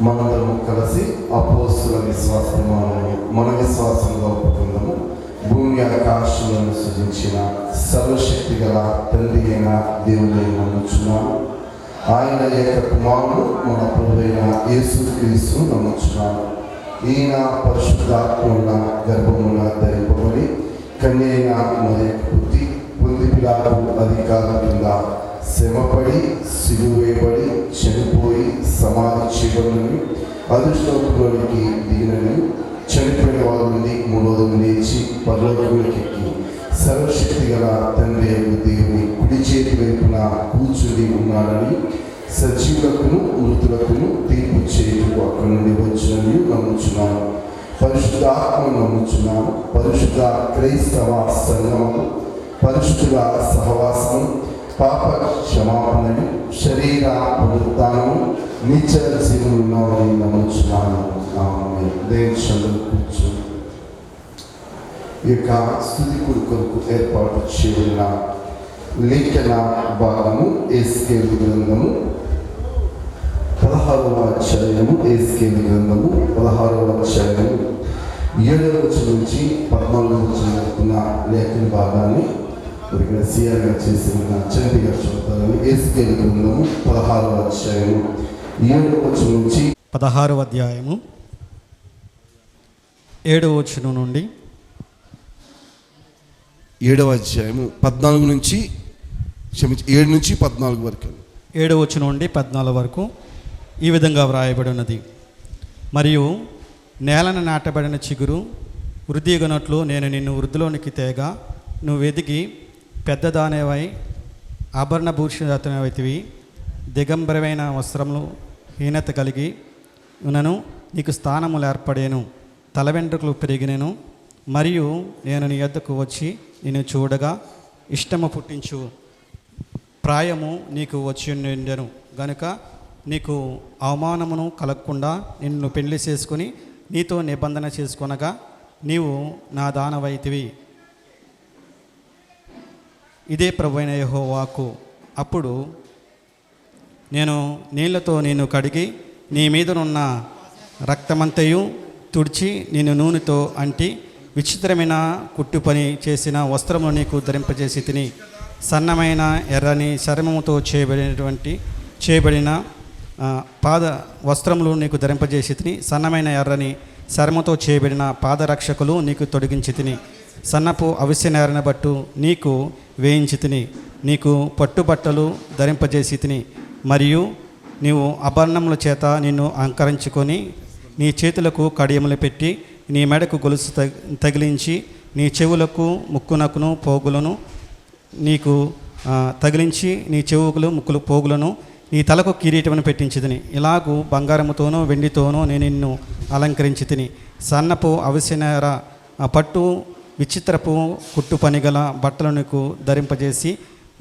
మనందరము కలిసి అపోస్తుల విశ్వాస ప్రమాణము మన విశ్వాసంగా ఒప్పుకుందాము. భూమి ఆకాశాలను సృజించిన సర్వశక్తి గల తండ్రి అయిన దేవుని నమ్ముచున్నాను. ఆయన యొక్క కుమారుడు మన ప్రభువైన యేసుక్రీస్తు నమ్ముచున్నాను. ఈయన పరిశుద్ధాత్మల గర్భమున ధరింపబడి కన్యైన మరియకు పుట్టి పొంది పిలాతు అధికారం కింద శ్రమపడి సిలువేయబడి చనిపోయి సమాధి చేయబడినని అదృష్టంలోనికి దిగినని చనిపోయిన వారి నుండి మూడో రోజు లేచి పరలోకానికి ఎక్కి సర్వశక్తి గల తండ్రి దేవుని కుడి చేతి వైపున కూర్చుని ఉన్నాడని సజీవులకును మృతులకును తీర్పు చేయుటకు అక్కడి నుండి వచ్చినని నమ్ముచున్నాను. పరిశుద్ధ ఆత్మను నమ్ముచున్నాను. పరిశుద్ధ క్రైస్తవ సంగమము, పరిశుద్ధ సహవాసము, పాప క్షమాపణని, శరీర పునరుత్థానము, నిత్య జీవనం ఉన్నామని నమ్ముచున్నాను. దేవుని కూర్చు. ఈ యొక్క స్తుతి కొరకు ఏర్పాటు చేయబడిన లేఖన భాగము ఎస్కేలు గ్రంథము 16వ అధ్యాయము. ఎస్కేలు గ్రంథము 16వ అధ్యాయము 7వ వచనం నుంచి 14వ వచనం వరకు లేఖన భాగాన్ని ఇక్కడ సిఆర్గా చేసిన చంటి గారు చెబుతారని. ఎస్కేలు గ్రంథము 16వ అధ్యాయము 7వ వచనం నుంచి 16వ అధ్యాయము 7వ వచనం నుండి 7వ అధ్యాయము 14 నుంచి 7 నుంచి 14 వరకు. 7వ వచనం నుండి 14 వరకు ఈ విధంగా వ్రాయబడి ఉన్నది. మరియు నేలను నాటబడిన చిగురు వృద్ధిగొనట్లు నేను నిన్ను వృద్ధిలోనికి తేగా నువ్వు వెదికి పెద్దదానేవై ఆభరణ భూషితమైతివి. దిగంబరమైన వస్త్రములు హీనత కలిగి ఉన్నను నీకు స్థానములు ఏర్పడేను. తల వెంట్రుకలు పెరిగినను. మరియు నేను నీ యొద్దకు వచ్చి నిన్ను చూడగా ఇష్టము పుట్టించు ప్రాయము నీకు వచ్చి ఉండెను గనుక నీకు అవమానమును కలగకుండా నిన్ను పెళ్లి చేసుకుని నీతో నిబంధన చేసుకొనగా నీవు నా దానవైతివి. ఇదే ప్రభువైన యెహోవా వాక్కు. అప్పుడు నేను నీళ్లతో నిన్ను కడిగి నీ మీదనున్న రక్తమంతయు తుడిచి నిన్ను నూనెతో అంటి విచిత్రమైన కుట్టు పని చేసిన వస్త్రమును నీకు ధరింపజేసి తిని సన్నమైన ఎర్రని చర్మముతో చేయబడిన పాద వస్త్రములు నీకు ధరింపజేసి తిని సన్నమైన ఎర్రని చర్మతో చేయబడిన పాదరక్షకులు నీకు తొడిగించి తిని సన్నపు అవిసె నేరన బట్టు నీకు వేయించి తిని నీకు పట్టుబట్టలు ధరింపజేసి తిని మరియు నీవు ఆభరణముల చేత నిన్ను అలంకరించుకొని నీ చేతులకు కడియములు పెట్టి నీ మెడకు గొలుసు తగిలించి నీ చెవులకు ముక్కునకును పోగులను నీకు తగిలించి నీ చెవుకులు ముక్కులు పోగులను నీ తలకు కిరీటమును పెట్టించి తిని ఇలాగూ బంగారముతోనూ వెండితోనూ నేను నిన్ను అలంకరించి తిని సన్నపు అవిసెనేర పట్టు విచిత్రపు కుట్టు పనిగల బట్టలు నీకు ధరింపజేసి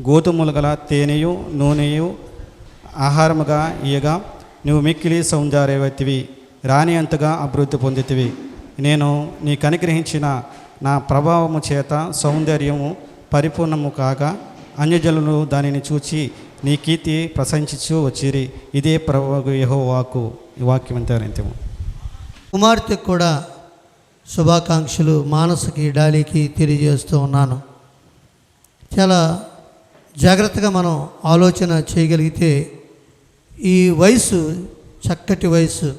గోధుమలు గల తేనెయు నూనెయు ఆహారముగా ఇయగా నువ్వు మిక్కిలి సౌందర్యవతివి రాని అంతగా అభివృద్ధి పొందితివి. నేను నీకు అనుగ్రహించిన నా ప్రభావము చేత సౌందర్యము పరిపూర్ణము కాగా అన్యజనులు దానిని చూచి నీ కీర్తి ప్రశంసించు వచ్చిరి. ఇదే ప్రభువు యెహోవా వాక్కు. ఈ వాక్యం అంతేము. కుమార్తెకు కూడా శుభాకాంక్షలు మానసకి డాలీకి తెలియజేస్తూ ఉన్నాను. చాలా జాగ్రత్తగా మనం ఆలోచన చేయగలిగితే ఈ వయసు చక్కటి వయసు.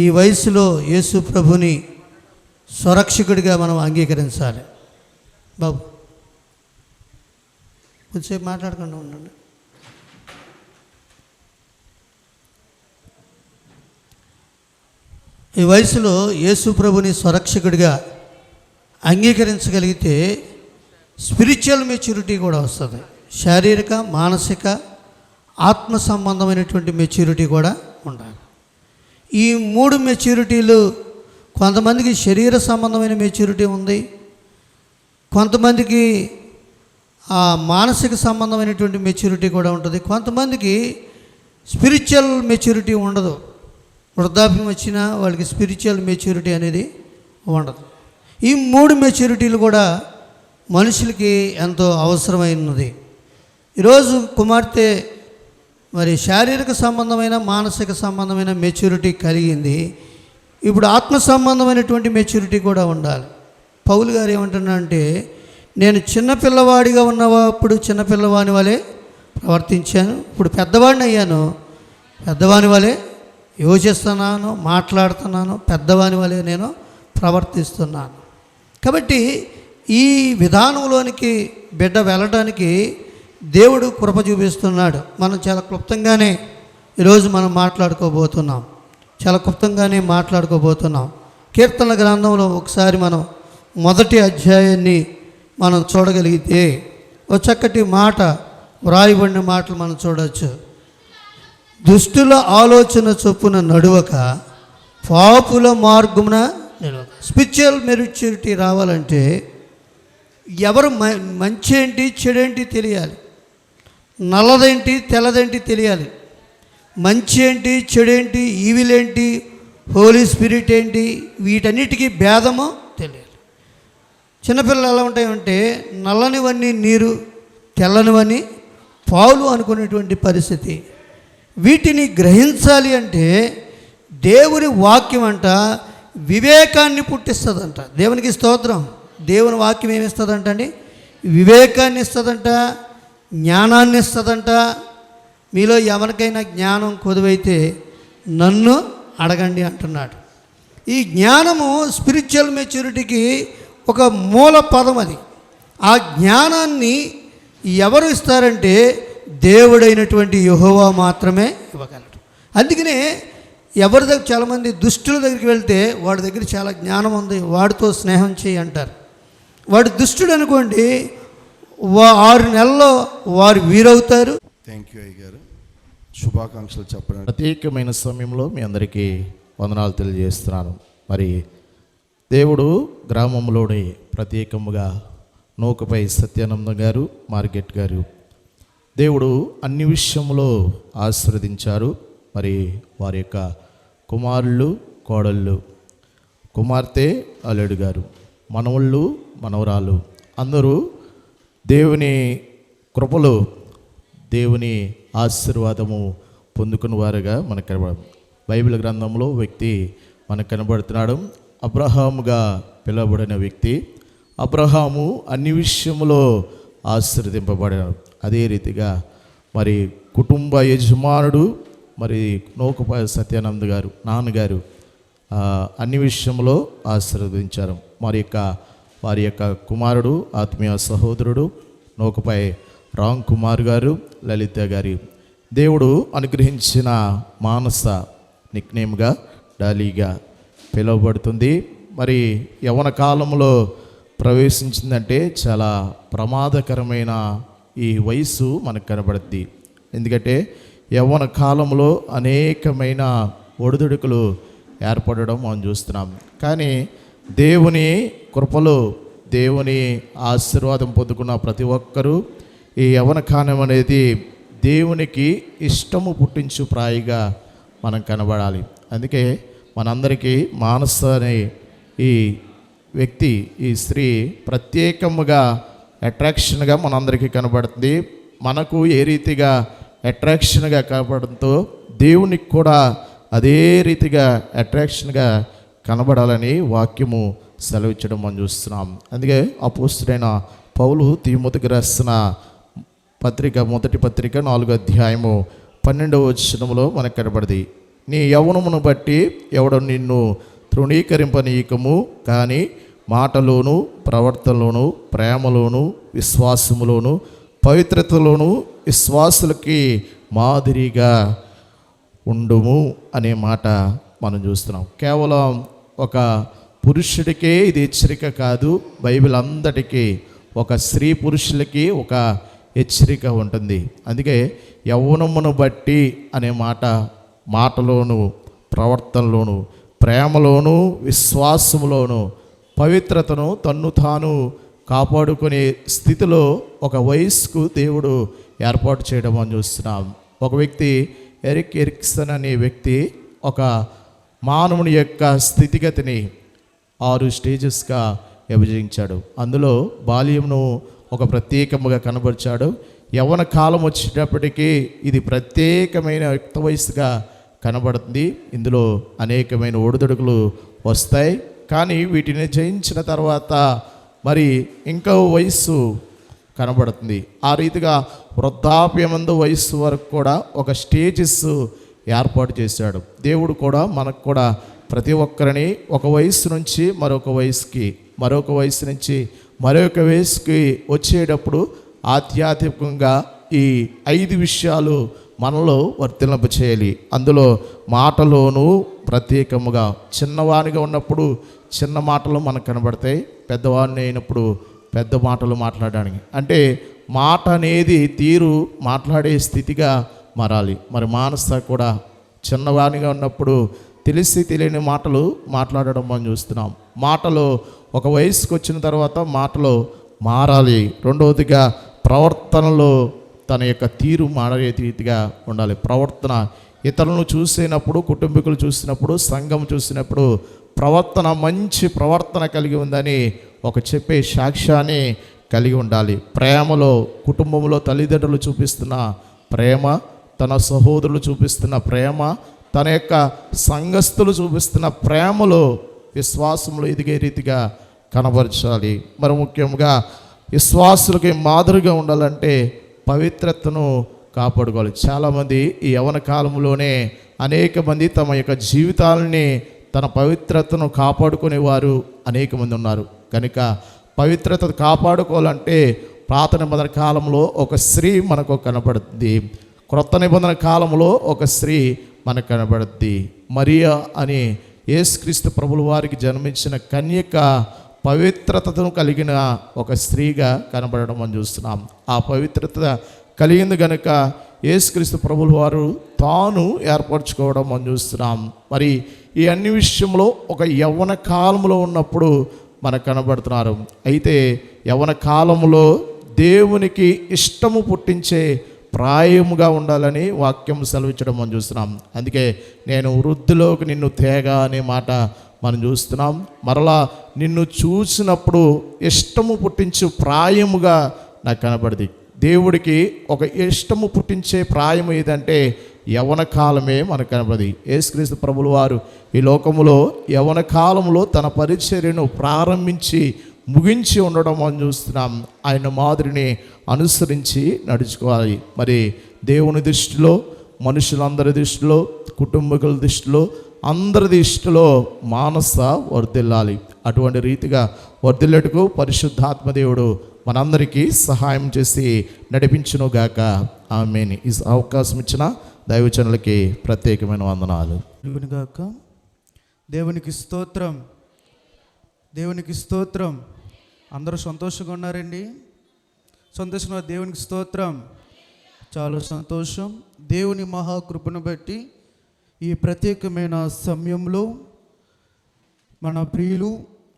ఈ వయసులో యేసు ప్రభుని స్వరక్షకుడిగా మనం అంగీకరించాలి. బాబు కొంచెంసేపు మాట్లాడకుండా ఉండండి. ఈ వయసులో యేసు ప్రభుని స్వరక్షకుడిగా అంగీకరించగలిగితే స్పిరిచువల్ మెచ్యూరిటీ కూడా వస్తుంది. శారీరక, మానసిక, ఆత్మ సంబంధమైనటువంటి మెచ్యూరిటీ కూడా ఉండాలి. ఈ 3 మెచ్యూరిటీలు కొంతమందికి శరీర సంబంధమైన మెచ్యూరిటీ ఉంది, కొంతమందికి మానసిక సంబంధమైనటువంటి మెచ్యూరిటీ కూడా ఉంటుంది, కొంతమందికి స్పిరిచువల్ మెచ్యూరిటీ ఉండదు. వృద్ధాప్యం వచ్చినా వాళ్ళకి స్పిరిచువల్ మెచ్యూరిటీ అనేది ఉండదు. ఈ 3 మెచ్యూరిటీలు కూడా మనుషులకి ఎంతో అవసరమైనది. ఈరోజు కుమార్తె మరి శారీరక సంబంధమైన మానసిక సంబంధమైన మెచ్యూరిటీ కలిగింది. ఇప్పుడు ఆత్మ సంబంధమైనటువంటి మెచ్యూరిటీ కూడా ఉండాలి. పౌలు గారు ఏమంటున్నా అంటే, నేను చిన్నపిల్లవాడిగా ఉన్నప్పుడు చిన్నపిల్లవాని వలె ప్రవర్తించాను, ఇప్పుడు పెద్దవాడిని అయ్యాను, పెద్దవాని వలె యోచిస్తున్నాను, మాట్లాడుతున్నాను, పెద్దవాని వలె నేను ప్రవర్తిస్తున్నాను. కాబట్టి ఈ విధానంలోనికి బిడ్డ వెళ్ళడానికి దేవుడు కృప చూపిస్తున్నాడు. మనం చాలా క్లుప్తంగానే ఈరోజు మనం మాట్లాడుకోబోతున్నాం. కీర్తనల గ్రంథంలో ఒకసారి మనం మొదటి అధ్యాయాన్ని మనం చూడగలిగితే ఒక చక్కటి మాట, వ్రాయబడిన మాటలు మనం చూడవచ్చు. దుష్టుల ఆలోచన చొప్పున నడువక పాపుల మార్గమున నిలవక. స్పిరిచువల్ మెచ్యూరిటీ రావాలంటే ఎవరు మంచి ఏంటి చెడేంటి తెలియాలి, నల్లదేంటి తెల్లదేంటి తెలియాలి, మంచి ఏంటి చెడేంటి ఈవిల్ ఏంటి హోలీ స్పిరిట్ ఏంటి వీటన్నిటికీ భేదము తెలియాలి. చిన్నపిల్లలు ఎలా ఉంటాయంటే నల్లనివన్నీ నీరు, తెల్లనివన్నీ పాలు అనుకునేటువంటి పరిస్థితి. వీటిని గ్రహించాలి అంటే దేవుని వాక్యం అంట వివేకాన్ని పుట్టిస్తుందంట. దేవునికి స్తోత్రం. దేవుని వాక్యం ఏమిస్తుందంట అండి? వివేకాన్ని ఇస్తుందంట, జ్ఞానాన్ని ఇస్తుందంట. మీలో ఎవరికైనా జ్ఞానం కొదువైతే నన్ను అడగండి అంటున్నాడు. ఈ జ్ఞానము స్పిరిచువల్ మెచ్యూరిటీకి ఒక మూల పదం. అది ఆ జ్ఞానాన్ని ఎవరు ఇస్తారంటే దేవుడైనటువంటి యెహోవా మాత్రమే ఇవ్వగలడు. అందుకనే ఎవరి దగ్గర చాలామంది దుష్టుల దగ్గరికి వెళ్తే వాడి దగ్గర చాలా జ్ఞానం ఉంది, వాడితో స్నేహం చేయి అంటారు. వాడు దుష్టుడు అనుకోండి, 6 నెలల్లో వారు వీరవుతారు. థ్యాంక్ యూ అయ్య గారు, శుభాకాంక్షలు చెప్పండి. ప్రత్యేకమైన సమయంలో మీ అందరికీ వందనాలు తెలియజేస్తున్నాను. మరి దేవుడు గ్రామంలోని ప్రత్యేకముగా నూకపై సత్యానందం గారు, మార్కెట్ గారు దేవుడు అన్ని విషయంలో ఆశీర్వదించారు. మరి వారి యొక్క కుమారులు, కోడళ్ళు, కుమార్తె, అల్లుడు గారు, మనవళ్ళు, మనవరాలు అందరూ దేవుని కృపలో దేవుని ఆశీర్వాదము పొందుకున్న వారుగా మనకు కనబడ. బైబిల్ గ్రంథంలో వ్యక్తి మనకు కనబడుతున్నాడు. అబ్రహాముగా పిలువబడిన వ్యక్తి. అబ్రహాము అన్ని విషయంలో ఆశీర్వదింపబడాడు. అదే రీతిగా మరి కుటుంబ యజమానుడు మరి నూకపాయ సత్యానంద్ గారు, నాన్నగారు అన్ని విషయంలో ఆశీర్వదించారు. వారి యొక్క కుమారుడు, ఆత్మీయ సహోదరుడు నూకపాయ రామ్ కుమార్ గారు, లలిత గారి దేవుడు అనుగ్రహించిన మానస నిక్నేమ్గా డాలీగా పిలువబడుతుంది. మరి యవ్వన కాలంలో ప్రవేశించిందంటే చాలా ప్రమాదకరమైన ఈ వయసు మనకు కనబడుద్ది. ఎందుకంటే యవ్వన కాలంలో అనేకమైన ఒడిదుడుకులు ఏర్పడడం మనం చూస్తున్నాం. కానీ దేవుని కృపలో దేవుని ఆశీర్వాదం పొందుకున్న ప్రతి ఒక్కరూ ఈ యవ్వన కాలం అనేది దేవునికి ఇష్టము పుట్టించు ప్రాయిగా మనం కనబడాలి. అందుకే మనందరికీ మానస అనే ఈ వ్యక్తి, ఈ స్త్రీ ప్రత్యేకముగా అట్రాక్షన్గా మనందరికీ కనబడుతుంది. మనకు ఏ రీతిగా అట్రాక్షన్గా కనబడంతో దేవునికి కూడా అదే రీతిగా అట్రాక్షన్గా కనబడాలని వాక్యము సెలవిచ్చడం మనం చూస్తున్నాం. అందుకే అపోస్తలుడైన పౌలు తీమోతికి రాసిన పత్రిక, మొదటి పత్రిక 4వ అధ్యాయము 12వ వచనంలో మనకు కనబడింది. నీ యవ్వనమును బట్టి ఎవడు నిన్ను తృణీకరింపనీయకము, కానీ మాటలోను, ప్రవర్తనలోను, ప్రేమలోను, విశ్వాసములోను, పవిత్రతలోను విశ్వాసులకి మాదిరిగా ఉండుము అనే మాట మనం చూస్తున్నాం. కేవలం ఒక పురుషుడికే ఇది హెచ్చరిక కాదు, బైబిల్ అంతటికీ ఒక స్త్రీ పురుషులకి ఒక హెచ్చరిక ఉంటుంది. అందుకే యవ్వనమును బట్టి అనే మాటలోను, ప్రవర్తనలోను, ప్రేమలోను, విశ్వాసములోను, పవిత్రతను తన్ను తాను కాపాడుకునే స్థితిలో ఒక వయస్సుకు దేవుడు ఏర్పాటు చేయడం అని చూస్తున్నాం. ఒక వ్యక్తి ఎరిక్ ఎరిక్సన్ అనే వ్యక్తి ఒక మానవుని యొక్క స్థితిగతిని 6 స్టేజెస్గా విభజించాడు. అందులో బాల్యమును ఒక ప్రత్యేకముగా కనబరిచాడు. యవ్వన కాలం వచ్చేటప్పటికీ ఇది ప్రత్యేకమైన యుక్త వయసుగా కనబడుతుంది. ఇందులో అనేకమైన ఒడిదుడుకులు వస్తాయి. కానీ వీటిని జయించిన తర్వాత మరి ఇంకో వయస్సు కనబడుతుంది. ఆ రీతిగా వృద్ధాప్యమందు వయస్సు వరకు కూడా ఒక స్టేజెస్ ఏర్పాటు చేశాడు దేవుడు. కూడా మనకు కూడా ప్రతి ఒక్కరిని ఒక వయసు నుంచి మరొక వయసుకి, మరొక వయసు నుంచి మరొక వయసుకి వచ్చేటప్పుడు ఆధ్యాత్మికంగా ఈ 5 విషయాలు మనలో వర్తింప చేయాలి. అందులో మాటలోనూ ప్రత్యేకముగా చిన్నవానిగా ఉన్నప్పుడు చిన్న మాటలు మనకు కనబడతాయి, పెద్దవాడిని అయినప్పుడు పెద్ద మాటలు మాట్లాడడానికి. అంటే మాట అనేది తీరు మాట్లాడే స్థితిగా మారాలి. మరి మానస కూడా చిన్నవానిగా ఉన్నప్పుడు తెలిసి తెలియని మాటలు మాట్లాడడం మనం చూస్తున్నాం. మాటలు ఒక వయసుకు వచ్చిన తర్వాత మాటలు మారాలి. రెండవదిగా ప్రవర్తనలో తన యొక్క తీరు మారే రీతిగా ఉండాలి. ప్రవర్తన ఇతరులను చూసినప్పుడు, కుటుంబీకులు చూసినప్పుడు, సంఘం చూసినప్పుడు ప్రవర్తన మంచి ప్రవర్తన కలిగి ఉందని ఒక చెప్పే సాక్ష్యాన్ని కలిగి ఉండాలి. ప్రేమలో కుటుంబంలో తల్లిదండ్రులు చూపిస్తున్న ప్రేమ, తన సహోదరులు చూపిస్తున్న ప్రేమ, తన యొక్క సంఘస్థులు చూపిస్తున్న ప్రేమలో విశ్వాసంలో ఎదిగే రీతిగా కనబరచాలి. మరి ముఖ్యంగా విశ్వాసులకి మాదిరిగా ఉండాలంటే పవిత్రతను కాపాడుకోవాలి. చాలామంది ఈ యవ్వన కాలంలోనే అనేక మంది తమ యొక్క జీవితాలని తన పవిత్రతను కాపాడుకునేవారు అనేక మంది ఉన్నారు. కనుక పవిత్రత కాపాడుకోవాలంటే పాత నిబంధన కాలంలో ఒక స్త్రీ మనకు కనబడుతుంది, క్రొత్త నిబంధన కాలంలో ఒక స్త్రీ మనకు కనబడుద్ది. మరియా అని యేసుక్రీస్తు ప్రభుల వారికి జన్మించిన కన్యక పవిత్రతను కలిగిన ఒక స్త్రీగా కనబడడం మనం చూస్తున్నాం. ఆ పవిత్రత కలిగింది కనుక యేసుక్రీస్తు ప్రభుల వారు తాను ఏర్పరచుకోవడం మనం చూస్తున్నాం. మరి ఈ అన్ని విషయంలో ఒక యవ్వన కాలంలో ఉన్నప్పుడు మనకు కనబడుతున్నారు. అయితే యవ్వన కాలంలో దేవునికి ఇష్టము పుట్టించే ప్రాయముగా ఉండాలని వాక్యం సెలవించడం మనం చూస్తున్నాం. అందుకే నేను వృద్ధిలోకి నిన్ను తేగ అనే మాట మనం చూస్తున్నాం. మరలా నిన్ను చూసినప్పుడు ఇష్టము పుట్టించే ప్రాయముగా నాకు కనబడింది. దేవుడికి ఒక ఇష్టము పుట్టించే ప్రాయం ఏదంటే యవ్వన కాలమే మనకు కనబడింది. యేసుక్రీస్తు ప్రభుల వారు ఈ లోకములో యవ్వన కాలంలో తన పరిచర్యను ప్రారంభించి ముగించి ఉండడం మనం చూస్తున్నాం. ఆయన మాదిరిని అనుసరించి నడుచుకోవాలి. మరి దేవుని దృష్టిలో, మనుషులందరి దృష్టిలో, కుటుంబీకుల దృష్టిలో, అందరి దృష్టిలో మానస వర్ధిల్లాలి. అటువంటి రీతిగా వర్ధిల్లటకు పరిశుద్ధాత్మ దేవుడు మనందరికీ సహాయం చేసి నడిపించునుగాక. ఆమేన్. ఈ అవకాశం ఇచ్చిన దైవజనులకి ప్రత్యేకమైన వందనాలు. గాక. దేవునికి స్తోత్రం, దేవునికి స్తోత్రం. అందరూ సంతోషంగా ఉన్నారండి? సంతోషంగా దేవునికి స్తోత్రం. చాలా సంతోషం. దేవుని మహాకృపను బట్టి ఈ ప్రత్యేకమైన సమయంలో మన ప్రియులు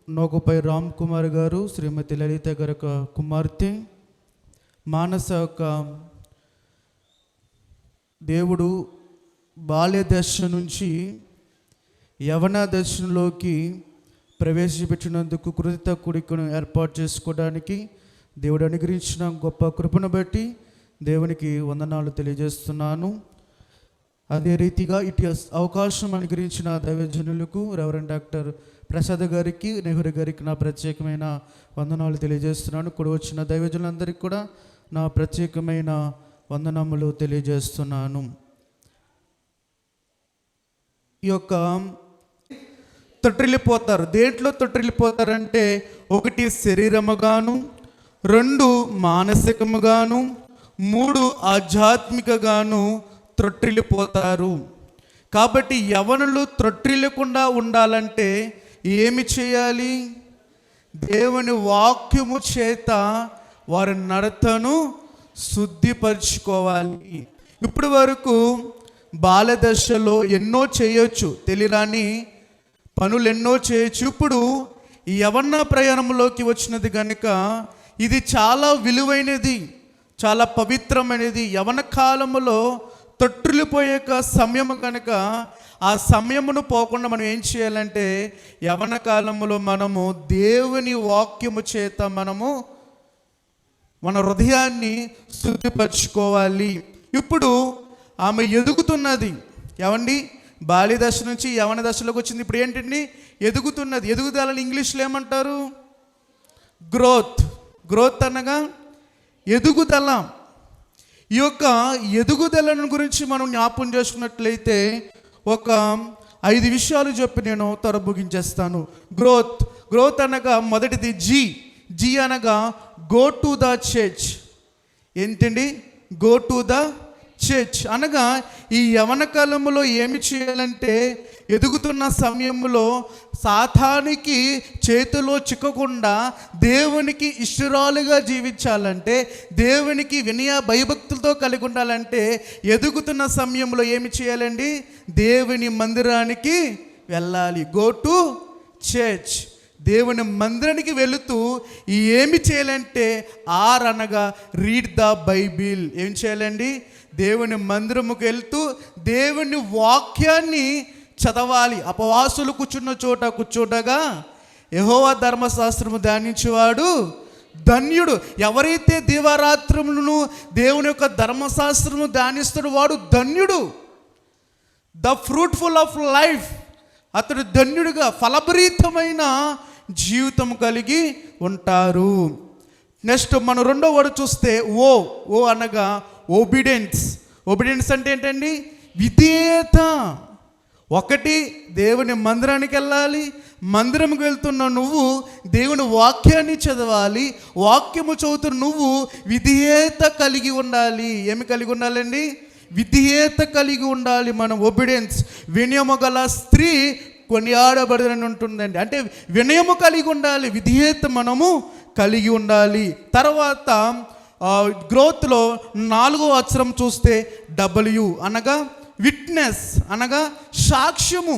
నోకపై రామ్ కుమార్ గారు, శ్రీమతి లలిత గారి కుమార్తె మానస యొక్క దేవుడు బాల్య దశ నుంచి యవన దశలోకి ప్రవేశపెట్టినందుకు కృత కూడికను ఏర్పాటు చేసుకోవడానికి దేవుడు అనుగ్రహించిన గొప్ప కృపను బట్టి దేవునికి వందనాలు తెలియజేస్తున్నాను. అదే రీతిగా ఇటు అవకాశం అనుగ్రహించిన దైవజనులకు రెవరెండ్ డాక్టర్ ప్రసాద్ గారికి, నెహ్రూ గారికి నా ప్రత్యేకమైన వందనాలు తెలియజేస్తున్నాను. కూడా వచ్చిన దైవజనులందరికీ కూడా నా ప్రత్యేకమైన వందనములు తెలియజేస్తున్నాను. ఈ యొక్క తొట్టిల్లిపోతారు. దేంట్లో తొట్టిల్లిపోతారంటే, 1 శరీరముగాను, 2 మానసికముగాను, 3 ఆధ్యాత్మికగాను త్రొట్టిల్లిపోతారు. కాబట్టి యవనులు త్రొట్టిల్లకుండా ఉండాలంటే ఏమి చేయాలి? దేవుని వాక్యము చేత వారి నడతను శుద్ధిపరచుకోవాలి. ఇప్పటి వరకు బాల్యదశలో ఎన్నో చేయొచ్చు, తెలియని పనులు ఎన్నో చేయొచ్చు. ఇప్పుడు ఈ యవన ప్రయాణంలోకి వచ్చినది కనుక ఇది చాలా విలువైనది, చాలా పవిత్రమైనది. యవన కాలములో తొట్టిల్లిపోయే సమయము కనుక ఆ సమయమును పోకుండా మనం ఏం చేయాలంటే, యవన కాలములో మనము దేవుని వాక్యము చేత మనము మన హృదయాన్ని శుద్ధిపరచుకోవాలి. ఇప్పుడు ఆమె ఎదుగుతున్నది. ఏమండి, బాల్య దశ నుంచి యవన దశలోకి వచ్చింది. ఇప్పుడు ఏంటండి, ఎదుగుతున్నది. ఎదుగుదలని ఇంగ్లీష్లో ఏమంటారు? గ్రోత్. గ్రోత్ అనగా ఎదుగుదల. ఈ యొక్క ఎదుగుదలను గురించి మనం జ్ఞాపకం చేసుకున్నట్లయితే ఒక 5 విషయాలు చెప్పి నేను త్వర ముగించేస్తాను. గ్రోత్. గ్రోత్ అనగా మొదటిది జీ అనగా గో టు ద చర్చ్. ఏంటండి? గో టు ద చర్చ్ అనగా ఈ యవన కాలంలో ఏమి చేయాలంటే, ఎదుగుతున్న సమయంలో సాతానికి చేతిలో చిక్కకుండా దేవునికి ఇష్టరాలుగా జీవించాలంటే, దేవునికి వినయ భయభక్తులతో కలిగి ఉండాలంటే, ఎదుగుతున్న సమయంలో ఏమి చేయాలండి? దేవుని మందిరానికి వెళ్ళాలి. Go to church. దేవుని మందిరానికి వెళుతూ ఏమి చేయాలంటే, అనగా రీడ్ ద బైబిల్. ఏం చేయాలండి? దేవుని మందిరముకు వెళ్తూ దేవుని వాక్యాన్ని చదవాలి. అపవాసులు కూర్చున్న చోట కూర్చోటగా యెహోవా ధర్మశాస్త్రము ధ్యానించేవాడు ధన్యుడు. ఎవరైతే దివారాత్రములను దేవుని యొక్క ధర్మశాస్త్రము ధ్యానిస్తాడో వాడు ధన్యుడు. The fruitful of life. అతడు ధన్యుడిగా ఫలభరితమైన జీవితం కలిగి ఉంటారు. నెక్స్ట్ మనం రెండో వర్డ్ చూస్తే ఓ అనగా ఒబీడియన్స్. ఒబీడియన్స్ అంటే ఏంటండి? విధేయత. ఒకటి, దేవుని మందిరానికి వెళ్ళాలి. మందిరంకి వెళ్తున్న నువ్వు దేవుని వాక్యాన్ని చదవాలి. వాక్యము చదువుతున్న నువ్వు విధేయత కలిగి ఉండాలి. ఏమి కలిగి ఉండాలండి? విధేయత కలిగి ఉండాలి. మనం ఒబీడియన్స్. వినయము గల స్త్రీ కొనియాడబడదని ఉంటుందండి. అంటే వినయము కలిగి ఉండాలి, విధేయత మనము కలిగి ఉండాలి. తర్వాత గ్రోత్లో 4వ అక్షరం చూస్తే W అనగా విట్నెస్ అనగా సాక్ష్యము.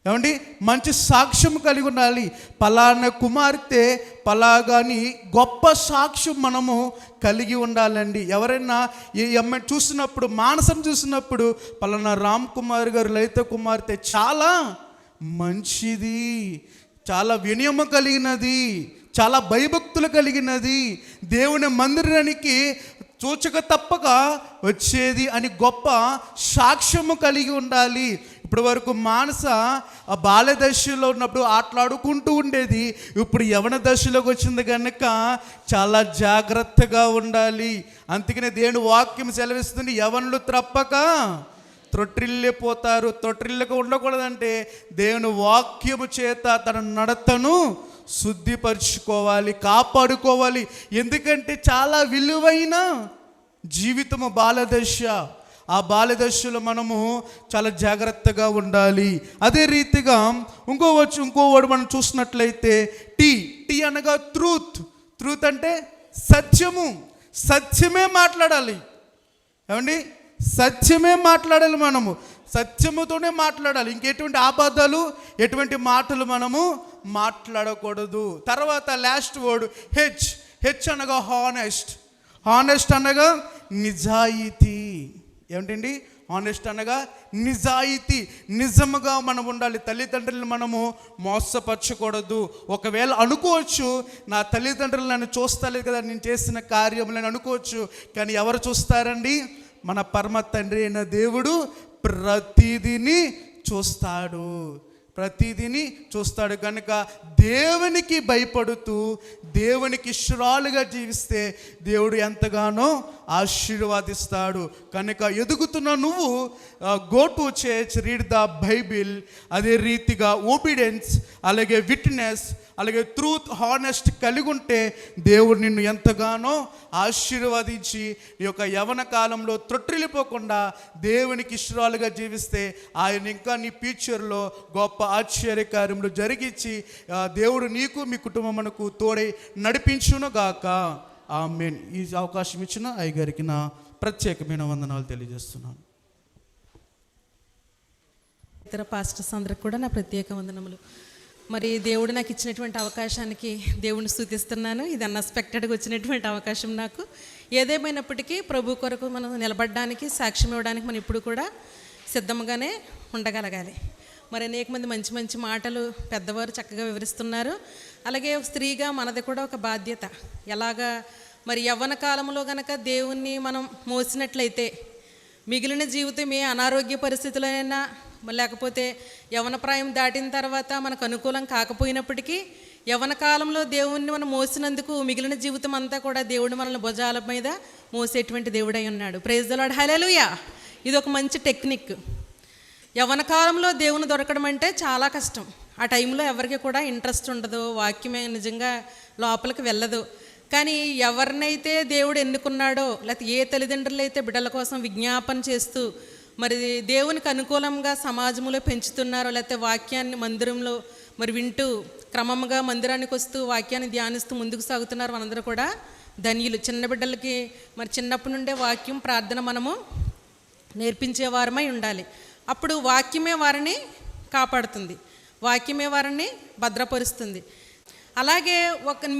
ఏమండి? మంచి సాక్ష్యము కలిగి ఉండాలి. పలానా కుమార్తె పలాగాని గొప్ప సాక్ష్యం మనము కలిగి ఉండాలండి. ఎవరైనా ఈ అమ్మాయి చూసినప్పుడు, మానసం చూసినప్పుడు, పలానా రామ్ కుమార్ గారు లలిత కుమార్తె చాలా మంచిది, చాలా వినయము కలిగినది, చాలా భయభక్తులు కలిగినది, దేవుని మందిరానికి చూచక తప్పక వచ్చేది అని గొప్ప సాక్ష్యము కలిగి ఉండాలి. ఇప్పటి వరకు మానస ఆ బాల్య దశలో ఉన్నప్పుడు ఆటలాడుకుంటూ ఉండేది. ఇప్పుడు యవన దశలోకి వచ్చింది కనుక చాలా జాగ్రత్తగా ఉండాలి. అందుకనే దేవుని వాక్యం సెలవిస్తుంది, యవనులు తప్పక త్రొట్టిల్లిపోతారు. త్రొట్టిల్లక ఉండకూడదంటే దేవుని వాక్యము చేత తన నడతను శుద్ధిపరచుకోవాలి, కాపాడుకోవాలి. ఎందుకంటే చాలా విలువైన జీవితము బాల్యదశ. ఆ బాల్యదశలో మనము చాలా జాగ్రత్తగా ఉండాలి. అదే రీతిగా ఇంకో వర్డ్ మనం చూసినట్లయితే టీ అనగా ట్రూత్. ట్రూత్ అంటే సత్యము. సత్యమే మాట్లాడాలి. ఏమండి? సత్యమే మాట్లాడాలి. మనము సత్యముతోనే మాట్లాడాలి. ఇంకెటువంటి అబద్ధాలు, ఎటువంటి మాటలు మనము మాట్లాడకూడదు. తర్వాత లాస్ట్ వర్డ్ హెచ్ అనగా హానెస్ట్. హానెస్ట్ అనగా నిజాయితీ. ఏమిటండి? హానెస్ట్ అనగా నిజాయితీ. నిజముగా మనం ఉండాలి. తల్లిదండ్రులను మనము మోసపరచకూడదు. ఒకవేళ అనుకోవచ్చు, నా తల్లిదండ్రులు నన్ను చూస్తలేదు కదా, నేను చేసిన కార్యములను అనుకోవచ్చు. కానీ ఎవరు చూస్తారండి? మన పరమ తండ్రి అయిన దేవుడు ప్రతిదీని చూస్తాడు. ప్రతిదీని చూస్తాడు. కనుక దేవునికి భయపడుతూ దేవునికి ఇష్టరాలుగా జీవిస్తే దేవుడు ఎంతగానో ఆశీర్వాదిస్తాడు. కనుక ఎదుగుతున్న నువ్వు go to church, read the Bible. అదే రీతిగా ఒబీడియన్స్, అలాగే విట్నెస్, అలాగే ట్రూత్, హానెస్ట్ కలిగి ఉంటే దేవుడు నిన్ను ఎంతగానో ఆశీర్వదించి నీ యొక్క యవన కాలంలో త్రొట్టిల్లిపోకుండా దేవునికి ఇష్టరాలుగా జీవిస్తే ఆయన ఇంకా నీ ఫ్యూచర్లో గొప్ప ఆశ్చర్యకార్యములు జరిగించి దేవుడు నీకు మీ కుటుంబమునకు తోడై నడిపించును గాక. ఆమేన్. ఈ అవకాశం ఇచ్చిన అయ్యగారికి నా ప్రత్యేకమైన వందనాలు తెలియజేస్తున్నాను. ఇతర పాస్టర్స్ అందరికి కూడా నా ప్రత్యేక వందనములు. మరి దేవుడు నాకు ఇచ్చినటువంటి అవకాశానికి దేవుని స్తుతిస్తున్నాను. ఇది అన్ఎక్స్పెక్టెడ్గా వచ్చినటువంటి అవకాశం నాకు. ఏదేమైనప్పటికీ ప్రభు కొరకు మనం నిలబడడానికి, సాక్ష్యం ఇవ్వడానికి మనం ఇప్పుడు కూడా సిద్ధంగానే ఉండగలగాలి. మరి అనేక మంది మంచి మంచి మాటలు పెద్దవారు చక్కగా వివరిస్తున్నారు. అలాగే స్త్రీగా మనది కూడా ఒక బాధ్యత. ఎలాగా మరి యవ్వన కాలంలో గనక దేవుణ్ణి మనం మోసినట్లయితే మిగిలిన జీవితం ఏ అనారోగ్య పరిస్థితులైనా లేకపోతే యవ్వన ప్రాయం దాటిన తర్వాత మనకు అనుకూలం కాకపోయినప్పటికీ యవ్వన కాలంలో దేవుణ్ణి మనం మోసినందుకు మిగిలిన జీవితం అంతా కూడా దేవుడు మనల్ని భుజాల మీద మోసేటువంటి దేవుడై ఉన్నాడు. ప్రైజ్ ద లార్డ్, హల్లెలూయా. ఇది ఒక మంచి టెక్నిక్. యవ్వన కాలంలో దేవుని దొరకడం అంటే చాలా కష్టం. ఆ టైంలో ఎవరికి కూడా ఇంట్రెస్ట్ ఉండదు, వాక్యమే నిజంగా లోపలికి వెళ్ళదు. కానీ ఎవరినైతే దేవుడు ఎన్నుకున్నాడో, లేకపోతే ఏ తల్లిదండ్రులు అయితే బిడ్డల కోసం విజ్ఞాపన చేస్తూ మరి దేవునికి అనుకూలంగా సమాజంలో పెంచుతున్నారో, లేకపోతే వాక్యాన్ని మందిరంలో మరి వింటూ క్రమంగా మందిరానికి వస్తూ వాక్యాన్ని ధ్యానిస్తూ ముందుకు సాగుతున్నారు, మనందరూ కూడా ధన్యులు. చిన్న బిడ్డలకి మరి చిన్నప్పటి నుండే వాక్యం, ప్రార్థన మనము నేర్పించే వారమై ఉండాలి. అప్పుడు వాక్యమే వారిని కాపాడుతుంది, వాక్యమే వారిని భద్రపరుస్తుంది. అలాగే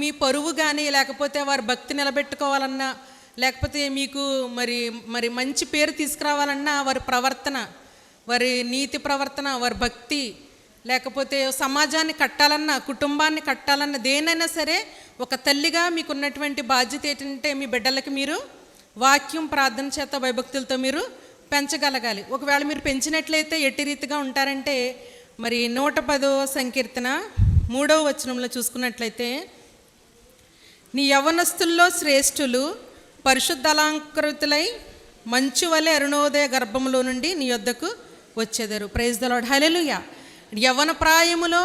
మీ పరువు కానీ, లేకపోతే వారి భక్తి నిలబెట్టుకోవాలన్నా, లేకపోతే మీకు మరి మంచి పేరు తీసుకురావాలన్నా వారి ప్రవర్తన, వారి నీతి ప్రవర్తన, వారి భక్తి, లేకపోతే సమాజాన్ని కట్టాలన్నా, కుటుంబాన్ని కట్టాలన్నా, దేనైనా సరే ఒక తల్లిగా మీకున్నటువంటి బాధ్యత ఏంటంటే మీ బిడ్డలకి మీరు వాక్యం, ప్రార్థన చేత భయభక్తులతో మీరు పెంచగలగాలి. ఒకవేళ మీరు పెంచినట్లయితే ఎట్టి రీతిగా ఉంటారంటే మరి 110వ సంకీర్తన 3వ వచనంలో చూసుకున్నట్లయితే, నీ యవ్వనస్తుల్లో శ్రేష్ఠులు పరిశుద్ధ అలంకృతులై మంచు వలె అరుణోదయ గర్భంలో నుండి నీ యొద్దకు వచ్చేదారు. ప్రైజ్ ద లార్డ్, హల్లెలూయా. యవ్వన ప్రాయములో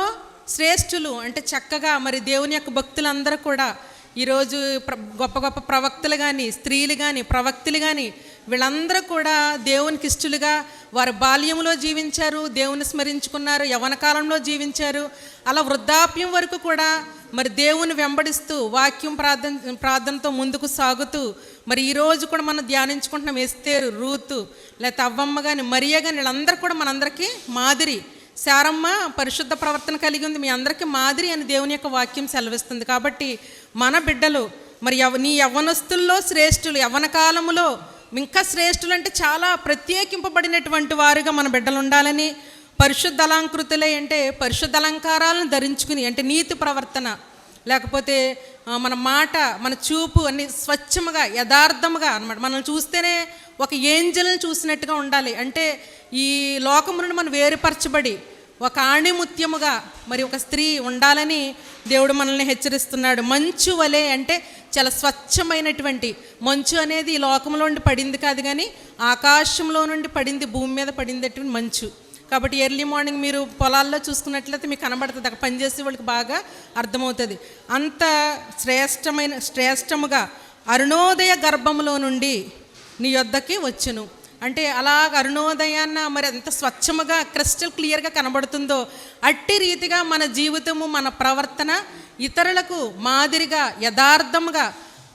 శ్రేష్ఠులు అంటే చక్కగా మరి దేవుని యొక్క భక్తులందరూ కూడా ఈరోజు గొప్ప గొప్ప ప్రవక్తలు కానీ, స్త్రీలు కానీ, ప్రవక్తలు కానీ వీళ్ళందరూ కూడా దేవునికి ఇష్టలుగా వారు బాల్యంలో జీవించారు, దేవుని స్మరించుకున్నారు, యవ్వన కాలంలో జీవించారు. అలా వృద్ధాప్యం వరకు కూడా మరి దేవుని వెంబడిస్తూ వాక్యం, ప్రార్థనతో ముందుకు సాగుతూ మరి ఈరోజు కూడా మనం ధ్యానించుకుంటున్నాం. ఎస్తేరు, రూతు, లేకపోతే అవ్వమ్మ కానీ, మరియా కానీ వీళ్ళందరూ కూడా మనందరికీ మాదిరి. శారమ్మ పరిశుద్ధ ప్రవర్తన కలిగి ఉంది, మీ అందరికీ మాదిరి అని దేవుని యొక్క వాక్యం సెలవిస్తుంది. కాబట్టి మన బిడ్డలు మరి నీ యవ్వనస్తుల్లో శ్రేష్ఠులు, యవ్వన కాలములో ఇంకా శ్రేష్ఠులు అంటే చాలా ప్రత్యేకింపబడినటువంటి వారుగా మన బిడ్డలు ఉండాలని, పరిశుద్ధ అలంకృతులే అంటే పరిశుద్ధ అలంకారాలను ధరించుకుని, అంటే నీతి ప్రవర్తన, లేకపోతే మన మాట, మన చూపు అన్ని స్వచ్ఛముగా, యథార్థముగా అన్నమాట. మనల్ని చూస్తేనే ఒక ఏంజల్ని చూసినట్టుగా ఉండాలి. అంటే ఈ లోకము నుండి మనం వేరుపరచబడి ఒక ఆణిముత్యముగా మరి ఒక స్త్రీ ఉండాలని దేవుడు మనల్ని హెచ్చరిస్తున్నాడు. మంచు వలె అంటే చాలా స్వచ్ఛమైనటువంటి మంచు అనేది ఈ లోకంలో నుండి పడింది కాదు, కానీ ఆకాశంలో నుండి పడింది, భూమి మీద పడింది మంచు. కాబట్టి ఎర్లీ మార్నింగ్ మీరు పొలాల్లో చూసుకున్నట్లయితే మీకు కనబడుతుంది, అక్కడ పనిచేసే వాళ్ళకి బాగా అర్థమవుతుంది. అంత శ్రేష్టముగా అరుణోదయ గర్భంలో నుండి నీ యొద్దకి వచ్చును అంటే అలాగ అరుణోదయాన్న మరి ఎంత స్వచ్ఛముగా క్రిస్టల్ క్లియర్గా కనబడుతుందో అట్టి రీతిగా మన జీవితము, మన ప్రవర్తన ఇతరులకు మాదిరిగా, యథార్థముగా,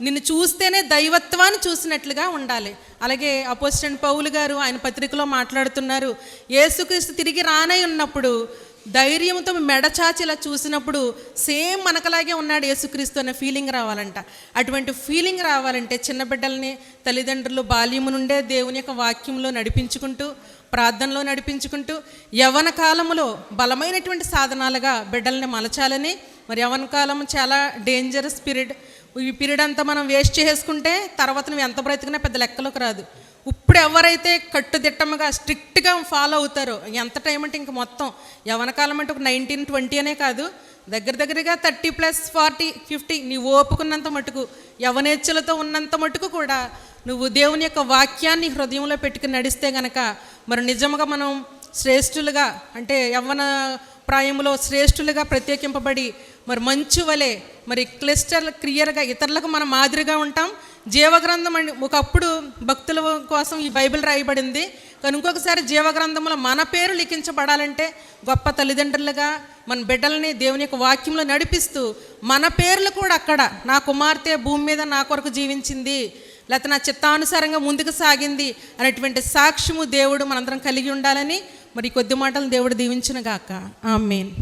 నిన్ను చూస్తేనే దైవత్వాన్ని చూసినట్లుగా ఉండాలి. అలాగే అపోజిషన్ పౌలు గారు ఆయన పత్రికలో మాట్లాడుతున్నారు, యేసుక్రీస్తు తిరిగి రానై ఉన్నప్పుడు ధైర్యంతో మెడచాచి ఇలా చూసినప్పుడు సేమ్ మనకలాగే ఉన్నాడు యేసుక్రీస్తు అనే ఫీలింగ్ రావాలంట. అటువంటి ఫీలింగ్ రావాలంటే చిన్న బిడ్డల్ని తల్లిదండ్రులు బాల్యము నుండే దేవుని యొక్క వాక్యంలో నడిపించుకుంటూ, ప్రార్థనలో నడిపించుకుంటూ యవ్వన కాలంలో బలమైనటువంటి సాధనాలుగా బిడ్డల్ని మలచాలని. మరి యవ్వన కాలం చాలా డేంజరస్ పీరియడ్. ఈ పీరియడ్ అంతా మనం వేస్ట్ చేసుకుంటే తర్వాత నువ్వు ఎంత బ్రతికినా పెద్ద లెక్కలోకి రాదు. ఇప్పుడు ఎవరైతే కట్టుదిట్టముగా స్ట్రిక్ట్గా ఫాలో అవుతారో, ఎంత టైం అంటే ఇంక మొత్తం యవ్వనకాలం అంటే ఒక 19-20 అనే కాదు, దగ్గరగా 30+, 40, 50 నీ ఓపుకున్నంత మటుకు, యవనేచ్ఛలతో ఉన్నంత మటుకు కూడా నువ్వు దేవుని యొక్క వాక్యాన్ని హృదయంలో పెట్టుకుని నడిస్తే గనక మరి నిజంగా మనం శ్రేష్ఠులుగా, అంటే యవ్వన ప్రాయంలో శ్రేష్ఠులుగా ప్రత్యేకింపబడి మరి మంచు వలె మరి క్లియర్గా ఇతరులకు మనం మాదిరిగా ఉంటాం. జీవగ్రంథం అని ఒకప్పుడు భక్తుల కోసం ఈ బైబిల్ రాయబడింది, కానీ ఇంకొకసారి జీవగ్రంథంలో మన పేరు లిఖించబడాలంటే గొప్ప తల్లిదండ్రులుగా మన బిడ్డల్ని దేవుని యొక్క వాక్యంలో నడిపిస్తూ మన పేర్లు కూడా అక్కడ, నా కుమార్తె భూమి మీద నా కొరకు జీవించింది, లేకపోతే నా చిత్తానుసారంగా ముందుకు సాగింది అనేటువంటి సాక్ష్యము దేవుడు మనందరం కలిగి ఉండాలని మరి కొద్ది మాటలు దేవుడు దీవించునుగాక. ఆమేన్.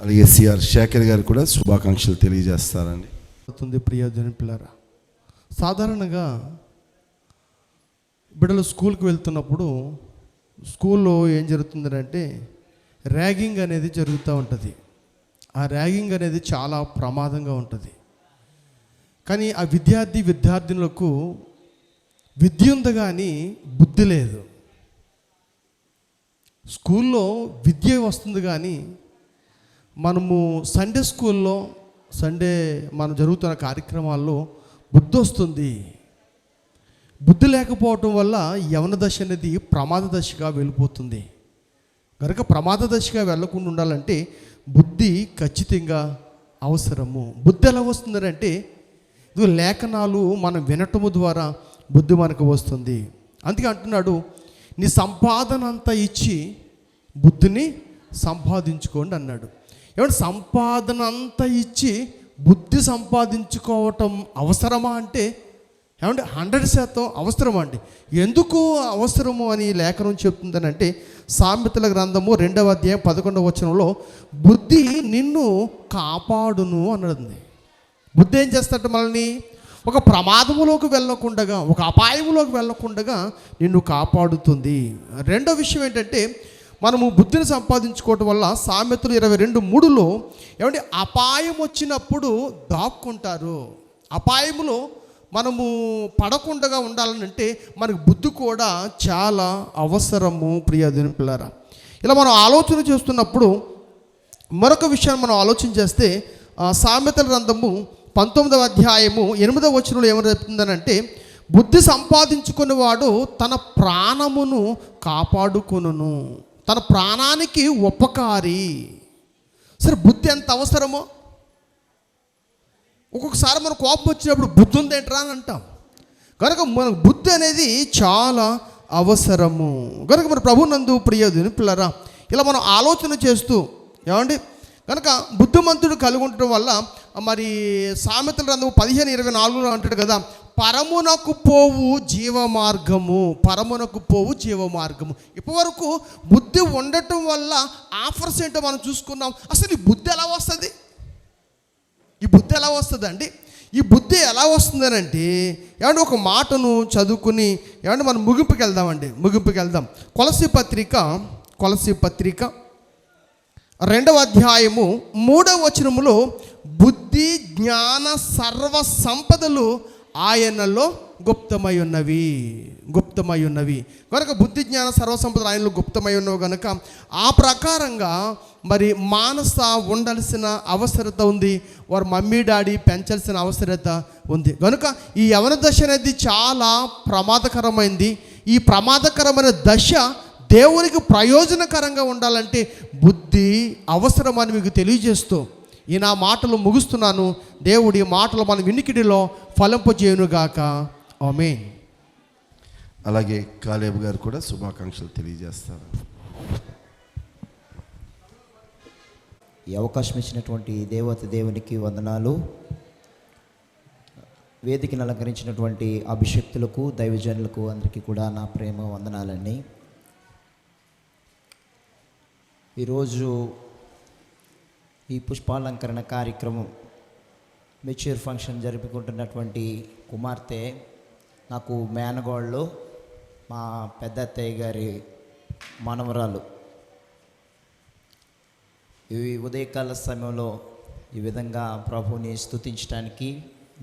అలాగే సిఆర్ శేఖర్ గారు కూడా శుభాకాంక్షలు తెలియజేస్తారండి. ప్రియజన పిల్లరా, సాధారణంగా బిడ్డలు స్కూల్కి వెళ్తున్నప్పుడు స్కూల్లో ఏం జరుగుతుందంటే ర్యాగింగ్ అనేది జరుగుతూ ఉంటుంది. ఆ ర్యాగింగ్ అనేది చాలా ప్రమాదంగా ఉంటుంది. కానీ ఆ విద్యార్థినులకు విద్య ఉంది కానీ బుద్ధి లేదు. స్కూల్లో విద్య వస్తుంది కానీ మనము సండే స్కూల్లో మనం జరుగుతున్న కార్యక్రమాల్లో బుద్ధి వస్తుంది. బుద్ధి లేకపోవటం వల్ల యవన దశ అనేది ప్రమాద దశగా వెళ్ళిపోతుంది. కనుక ప్రమాద దశగా వెళ్ళకుండా ఉండాలంటే బుద్ధి ఖచ్చితంగా అవసరము. బుద్ధి ఎలా వస్తుందంటే ఇది లేఖనాలు మనం వినటము ద్వారా బుద్ధి మనకు వస్తుంది. అందుకే అంటున్నాడు, నీ సంపాదన అంతా ఇచ్చి బుద్ధిని సంపాదించుకోండి అన్నాడు. ఏమంటే సంపాదన అంతా ఇచ్చి బుద్ధి సంపాదించుకోవటం అవసరమా అంటే ఏమంటే 100% అవసరం అండి. ఎందుకు అవసరము అని లేఖనం చెప్తుందనంటే సామెతల గ్రంథము 2వ అధ్యాయం 11వ వచనంలో బుద్ధి నిన్ను కాపాడును అన్నది. బుద్ధి ఏం చేస్తాడంటే మనల్ని ఒక ప్రమాదములోకి వెళ్ళకుండగా, ఒక అపాయములోకి వెళ్ళకుండగా నిన్ను కాపాడుతుంది. రెండో విషయం ఏంటంటే మనము బుద్ధిని సంపాదించుకోవటం వల్ల సామెతలు 22:3లో ఏమంటే అపాయం వచ్చినప్పుడు దాక్కుంటారు. అపాయములో మనము పడకుండా ఉండాలంటే మనకు బుద్ధి కూడా చాలా అవసరము. ప్రియ దేవుని పిల్లారా, ఇలా మనం ఆలోచన చేస్తున్నప్పుడు మరొక విషయాన్ని మనం ఆలోచన చేస్తే సామెతల గ్రంథము 19వ అధ్యాయము 8వ వచనంలో ఏమని చెప్తుందనంటే బుద్ధి సంపాదించుకునేవాడు తన ప్రాణమును కాపాడుకొనును, తన ప్రాణానికి ఉపకారి. సరే, బుద్ధి ఎంత అవసరమో ఒక్కొక్కసారి మన కోపం వచ్చినప్పుడు బుద్ధి ఉందేంట్రా అని అంటాం. కనుక మనకు బుద్ధి అనేది చాలా అవసరము. కనుక మన ప్రభునందు ప్రియ దేవుని పిల్లరా, ఇలా మనం ఆలోచన చేస్తూ ఏమండి కనుక బుద్ధిమంతుడు కలిగి ఉండటం వల్ల మరి సామెతల గ్రంథం 15:24 అంటాడు కదా, పరమునకు పోవు జీవమార్గము, పరమునకు పోవు జీవమార్గము. ఇప్పటివరకు బుద్ధి ఉండటం వల్ల ఆఫర్స్ ఏంటో మనం చూసుకున్నాం. అసలు ఈ బుద్ధి ఎలా వస్తుంది? ఈ బుద్ధి ఎలా వస్తుంది అండి? ఈ బుద్ధి ఎలా వస్తుందనంటే ఏమంటే ఒక మాటను చదువుకుని ఏమంటే మనం ముగింపుకి వెళ్దామండి. ముగింపుకి వెళ్దాం. కొలస్సీ పత్రిక 2వ అధ్యాయము 3వ వచనములో బుద్ధి జ్ఞాన సర్వ సంపదలు ఆయనలో గుప్తమై ఉన్నవి. కనుక బుద్ధి జ్ఞాన సర్వసంపదలు ఆయనలో గుప్తమై ఉన్నవి కనుక ఆ ప్రకారంగా మరి మానస ఉండాల్సిన అవసరత ఉంది. వారు మమ్మీ డాడీ పెంచాల్సిన అవసరత ఉంది. కనుక ఈ యవన దశ అనేది చాలా ప్రమాదకరమైంది. ఈ ప్రమాదకరమైన దశ దేవునికి ప్రయోజనకరంగా ఉండాలంటే బుద్ధి అవసరమని మీకు తెలియజేస్తూ ఈ నా మాటలు ముగిస్తున్నాను. దేవుడి మాటలు మన వినికిడిలో ఫలింపజేయునుగాక. ఆమేన్. అలాగే కాలేబు గారు కూడా శుభాకాంక్షలు తెలియజేస్తారు. ఈ అవకాశం ఇచ్చినటువంటి దేవునికి వందనాలు. వేదికను అలంకరించినటువంటి అభిషక్తులకు దైవజనులకు అందరికీ కూడా నా ప్రేమ వందనాలండి. ఈరోజు ఈ పుష్పాలంకరణ కార్యక్రమం మెచ్యూర్ ఫంక్షన్ జరుపుకుంటున్నటువంటి కుమార్తె నాకు మేనగోళ్ళు, మా పెద్ద అత్తయ్య గారి మనవరాలు. ఈ ఉదయకాల సమయంలో ఈ విధంగా ప్రభువుని స్తుతించడానికి,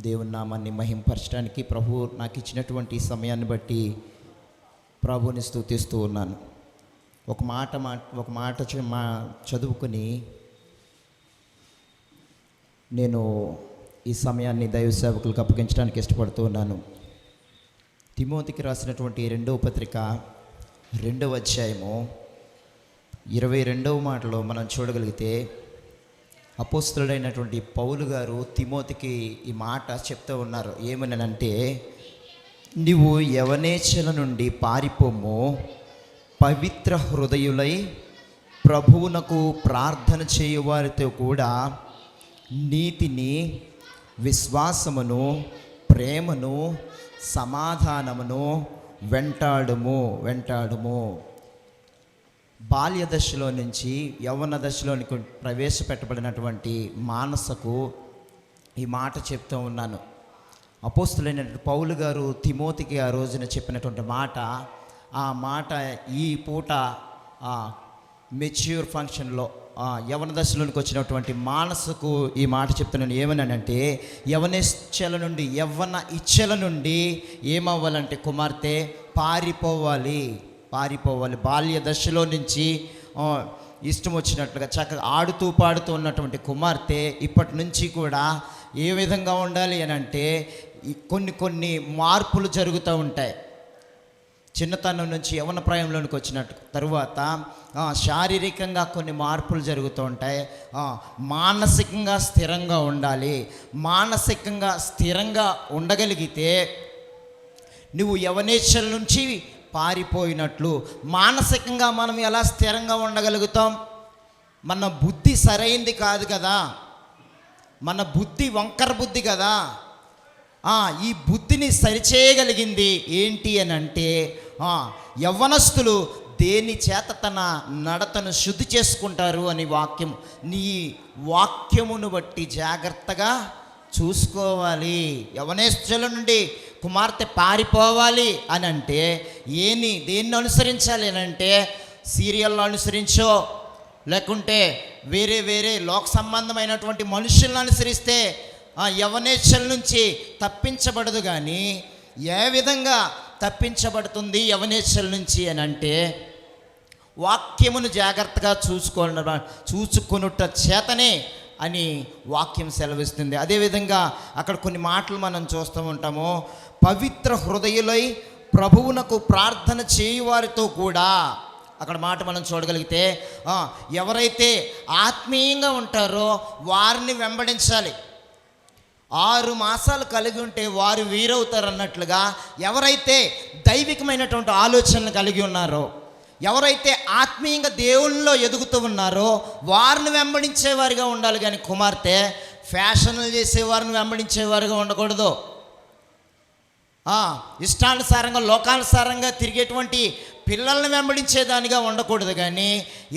దేవుని నామాన్ని మహింపరచడానికి ప్రభు నాకు ఇచ్చినటువంటి సమయాన్ని బట్టి ప్రభువుని స్తుతిస్తూ ఉన్నాను. ఒక మాట చదువుకుని నేను ఈ సమయాన్ని దైవ సేవకులకు అప్పగించడానికి ఇష్టపడుతూ ఉన్నాను. తిమోతికి రాసినటువంటి 2వ పత్రిక 2వ అధ్యాయము 22వ మాటలో మనం చూడగలిగితే అపోస్తలుడైనటువంటి పౌలు గారు తిమోతికి ఈ మాట చెప్తూ ఉన్నారు. ఏమనంటే, నీవు యవనేచ్ఛల నుండి పారిపోము, పవిత్ర హృదయులై ప్రభువునకు ప్రార్థన చేయువారితో కూడా నీతిని, విశ్వాసమును, ప్రేమను, సమాధానమును వెంటాడుము. బాల్య దశలో నుంచి యవ్వన దశలోనికి ప్రవేశపెట్టబడినటువంటి మానసకు ఈ మాట చెప్తూ ఉన్నాను. అపోస్తలుడైనటువంటి పౌలు గారు తిమోతికి ఆ రోజున చెప్పినటువంటి మాట, ఆ మాట ఈ పూట మెచ్యూర్ ఫంక్షన్లో యవన దశలోనికి వచ్చినటువంటి మానసుకు ఈ మాట చెప్తున్నాను. ఏమనంటే యవనిచ్చల నుండి యవ్వన ఇచ్చల నుండి ఏమవ్వాలంటే కుమార్తె పారిపోవాలి. బాల్య దశలో నుంచి ఇష్టం వచ్చినట్లుగా చక్కగా ఆడుతూ పాడుతూ ఉన్నటువంటి కుమార్తె ఇప్పటి నుంచి కూడా ఏ విధంగా ఉండాలి అని అంటే కొన్ని మార్పులు జరుగుతూ ఉంటాయి. చిన్నతనం నుంచి యవ్వన ప్రాయంలోనికి వచ్చినట్టు తరువాత శారీరకంగా కొన్ని మార్పులు జరుగుతూ ఉంటాయి. మానసికంగా స్థిరంగా ఉండాలి. మానసికంగా స్థిరంగా ఉండగలిగితే నువ్వు యవనేచ్ఛల నుంచి పారిపోయినట్లు. మానసికంగా మనం ఎలా స్థిరంగా ఉండగలుగుతాం? మన బుద్ధి సరైంది కాదు కదా, మన బుద్ధి వంకర బుద్ధి కదా. ఈ బుద్ధిని సరిచేయగలిగింది ఏంటి అని అంటే యవ్వనస్తులు దేని చేత తన నడతను శుద్ధి చేసుకుంటారు అని వాక్యం. నీ వాక్యమును బట్టి జాగ్రత్తగా చూసుకోవాలి. యవనేశ్వరుల నుండి కుమార్తె పారిపోవాలి అని అంటే దేన్ని అనుసరించాలి అని అంటే సీరియల్లో అనుసరించో, లేకుంటే వేరే లోక సంబంధమైనటువంటి మనుషులను అనుసరిస్తే యవనేచ్ఛల నుంచి తప్పించబడదు. కానీ ఏ విధంగా తప్పించబడుతుంది యవనేచ్ఛల నుంచి అని అంటే వాక్యమును జాగ్రత్తగా చూసుకొనుట చేతనే అని వాక్యం సెలవిస్తుంది. అదేవిధంగా అక్కడ కొన్ని మాటలు మనం చూస్తూ ఉంటాము. పవిత్ర హృదయులై ప్రభువునకు ప్రార్థన చేయువారితో కూడా, అక్కడ మాట మనం చూడగలిగితే ఎవరైతే ఆత్మీయంగా ఉంటారో వారిని వెంబడించాలి. 6 మాసాలు కలిగి ఉంటే వారు వీరవుతారు అన్నట్లుగా ఎవరైతే దైవికమైనటువంటి ఆలోచనలు కలిగి ఉన్నారో, ఎవరైతే ఆత్మీయంగా దేవుళ్ళలో ఎదుగుతూ ఉన్నారో వారిని వెంబడించేవారిగా ఉండాలి. కానీ కుమార్తె ఫ్యాషన్లు చేసేవారిని వెంబడించేవారిగా ఉండకూడదు. ఇష్టానుసారంగా లోకానుసారంగా తిరిగేటువంటి పిల్లల్ని వెంబడించేదానిగా ఉండకూడదు. కానీ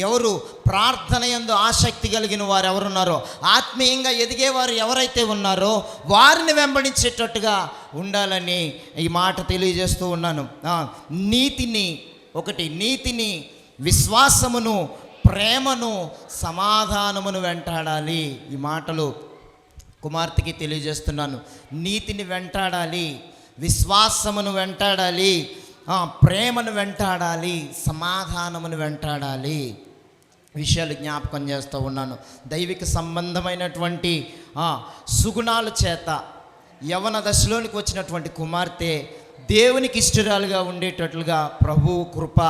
ఎవరు ప్రార్థన యందు ఆసక్తి కలిగిన వారు ఎవరున్నారో, ఆత్మీయంగా ఎదిగేవారు ఎవరైతే ఉన్నారో వారిని వెంబడించేటట్టుగా ఉండాలని ఈ మాట తెలియజేస్తూ ఉన్నాను. నీతిని, విశ్వాసమును, ప్రేమను, సమాధానమును వెంటాడాలి. ఈ మాటలు కుమార్తెకి తెలియజేస్తున్నాను. నీతిని వెంటాడాలి, విశ్వాసమును వెంటాడాలి, ప్రేమను వెంటాడాలి, సమాధానమును వెంటాడాలి. విషయాలు జ్ఞాపకం చేస్తూ ఉన్నాను. దైవిక సంబంధమైనటువంటి సుగుణాల చేత యవన దశలోనికి వచ్చినటువంటి కుమార్తె దేవునికి ఇష్టరాలుగా ఉండేటట్లుగా ప్రభు కృప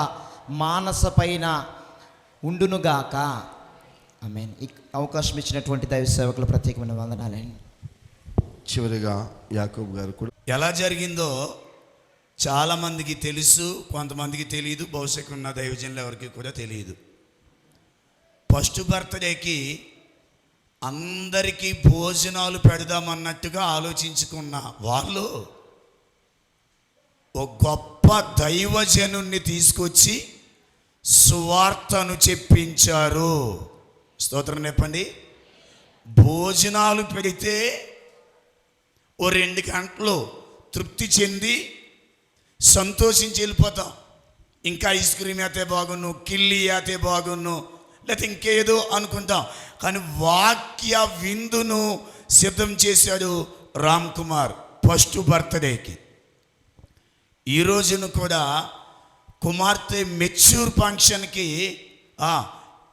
మానస పైన ఉండునుగాక. ఆమేన్. ఈ అవకాశం ఇచ్చినటువంటి దైవ సేవకులు ప్రత్యేకమైన వందనాలండి. చివరిగా యాకోబు గారు కూడా ఎలా జరిగిందో చాలామందికి తెలుసు, కొంతమందికి తెలియదు. బహుశా ఉన్న దైవజనులు ఎవరికి కూడా తెలియదు. ఫస్ట్ బర్త్డేకి అందరికీ భోజనాలు పెడదామన్నట్టుగా ఆలోచించుకున్న వాళ్ళు ఒక గొప్ప దైవజనుణ్ణి తీసుకొచ్చి సువార్తను చెప్పించారు. స్తోత్రం చెప్పండి. భోజనాలు పెడితే ఓ 2 గంటలు తృప్తి చెంది సంతోషించి వెళ్ళిపోతాం. ఇంకా ఐస్ క్రీమ్ అయితే బాగున్ను, కిల్లి అయితే బాగున్ను, లేకపోతే ఇంకేదో అనుకుంటాం. కానీ వాక్య విందును సిద్ధం చేశాడు రామ్ కుమార్ ఫస్ట్ బర్త్డేకి. ఈ రోజును కూడా కుమార్తె మెచ్యూర్ ఫంక్షన్కి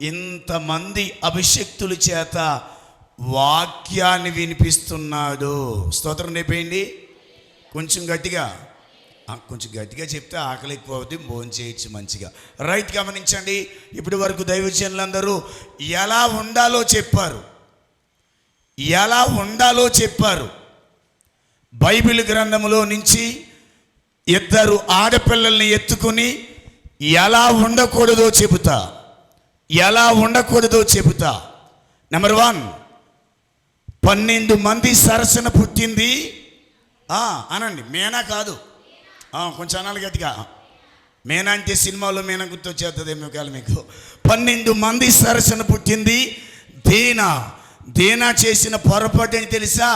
ఇంతమంది అభిషక్తుల చేత వాక్యాన్ని వినిపిస్తున్నాడు. స్తోత్రం నేపేయండి. కొంచెం గట్టిగా చెప్తే ఆకలి ఎక్కువ అవుతుంది, భోజనం చేయొచ్చు మంచిగా. రైట్, గమనించండి. ఇప్పటి వరకు దైవజనులందరూ ఎలా ఉండాలో చెప్పారు. బైబిల్ గ్రంథంలో నుంచి 2 ఆడపిల్లల్ని ఎత్తుకుని ఎలా ఉండకూడదో చెబుతా. నెంబర్ 1, 12 మంది సరసన పుట్టింది. అనండి, మేనా కాదు, కొంచెం అనాలి గట్టిగా. మేనా అంటే సినిమాలో మేనా గుర్తొచ్చేస్తుందేమో కాదు మీకు. 12 మంది సరసన పుట్టింది. దేనా చేసిన పొరపాటు అని తెలుసా?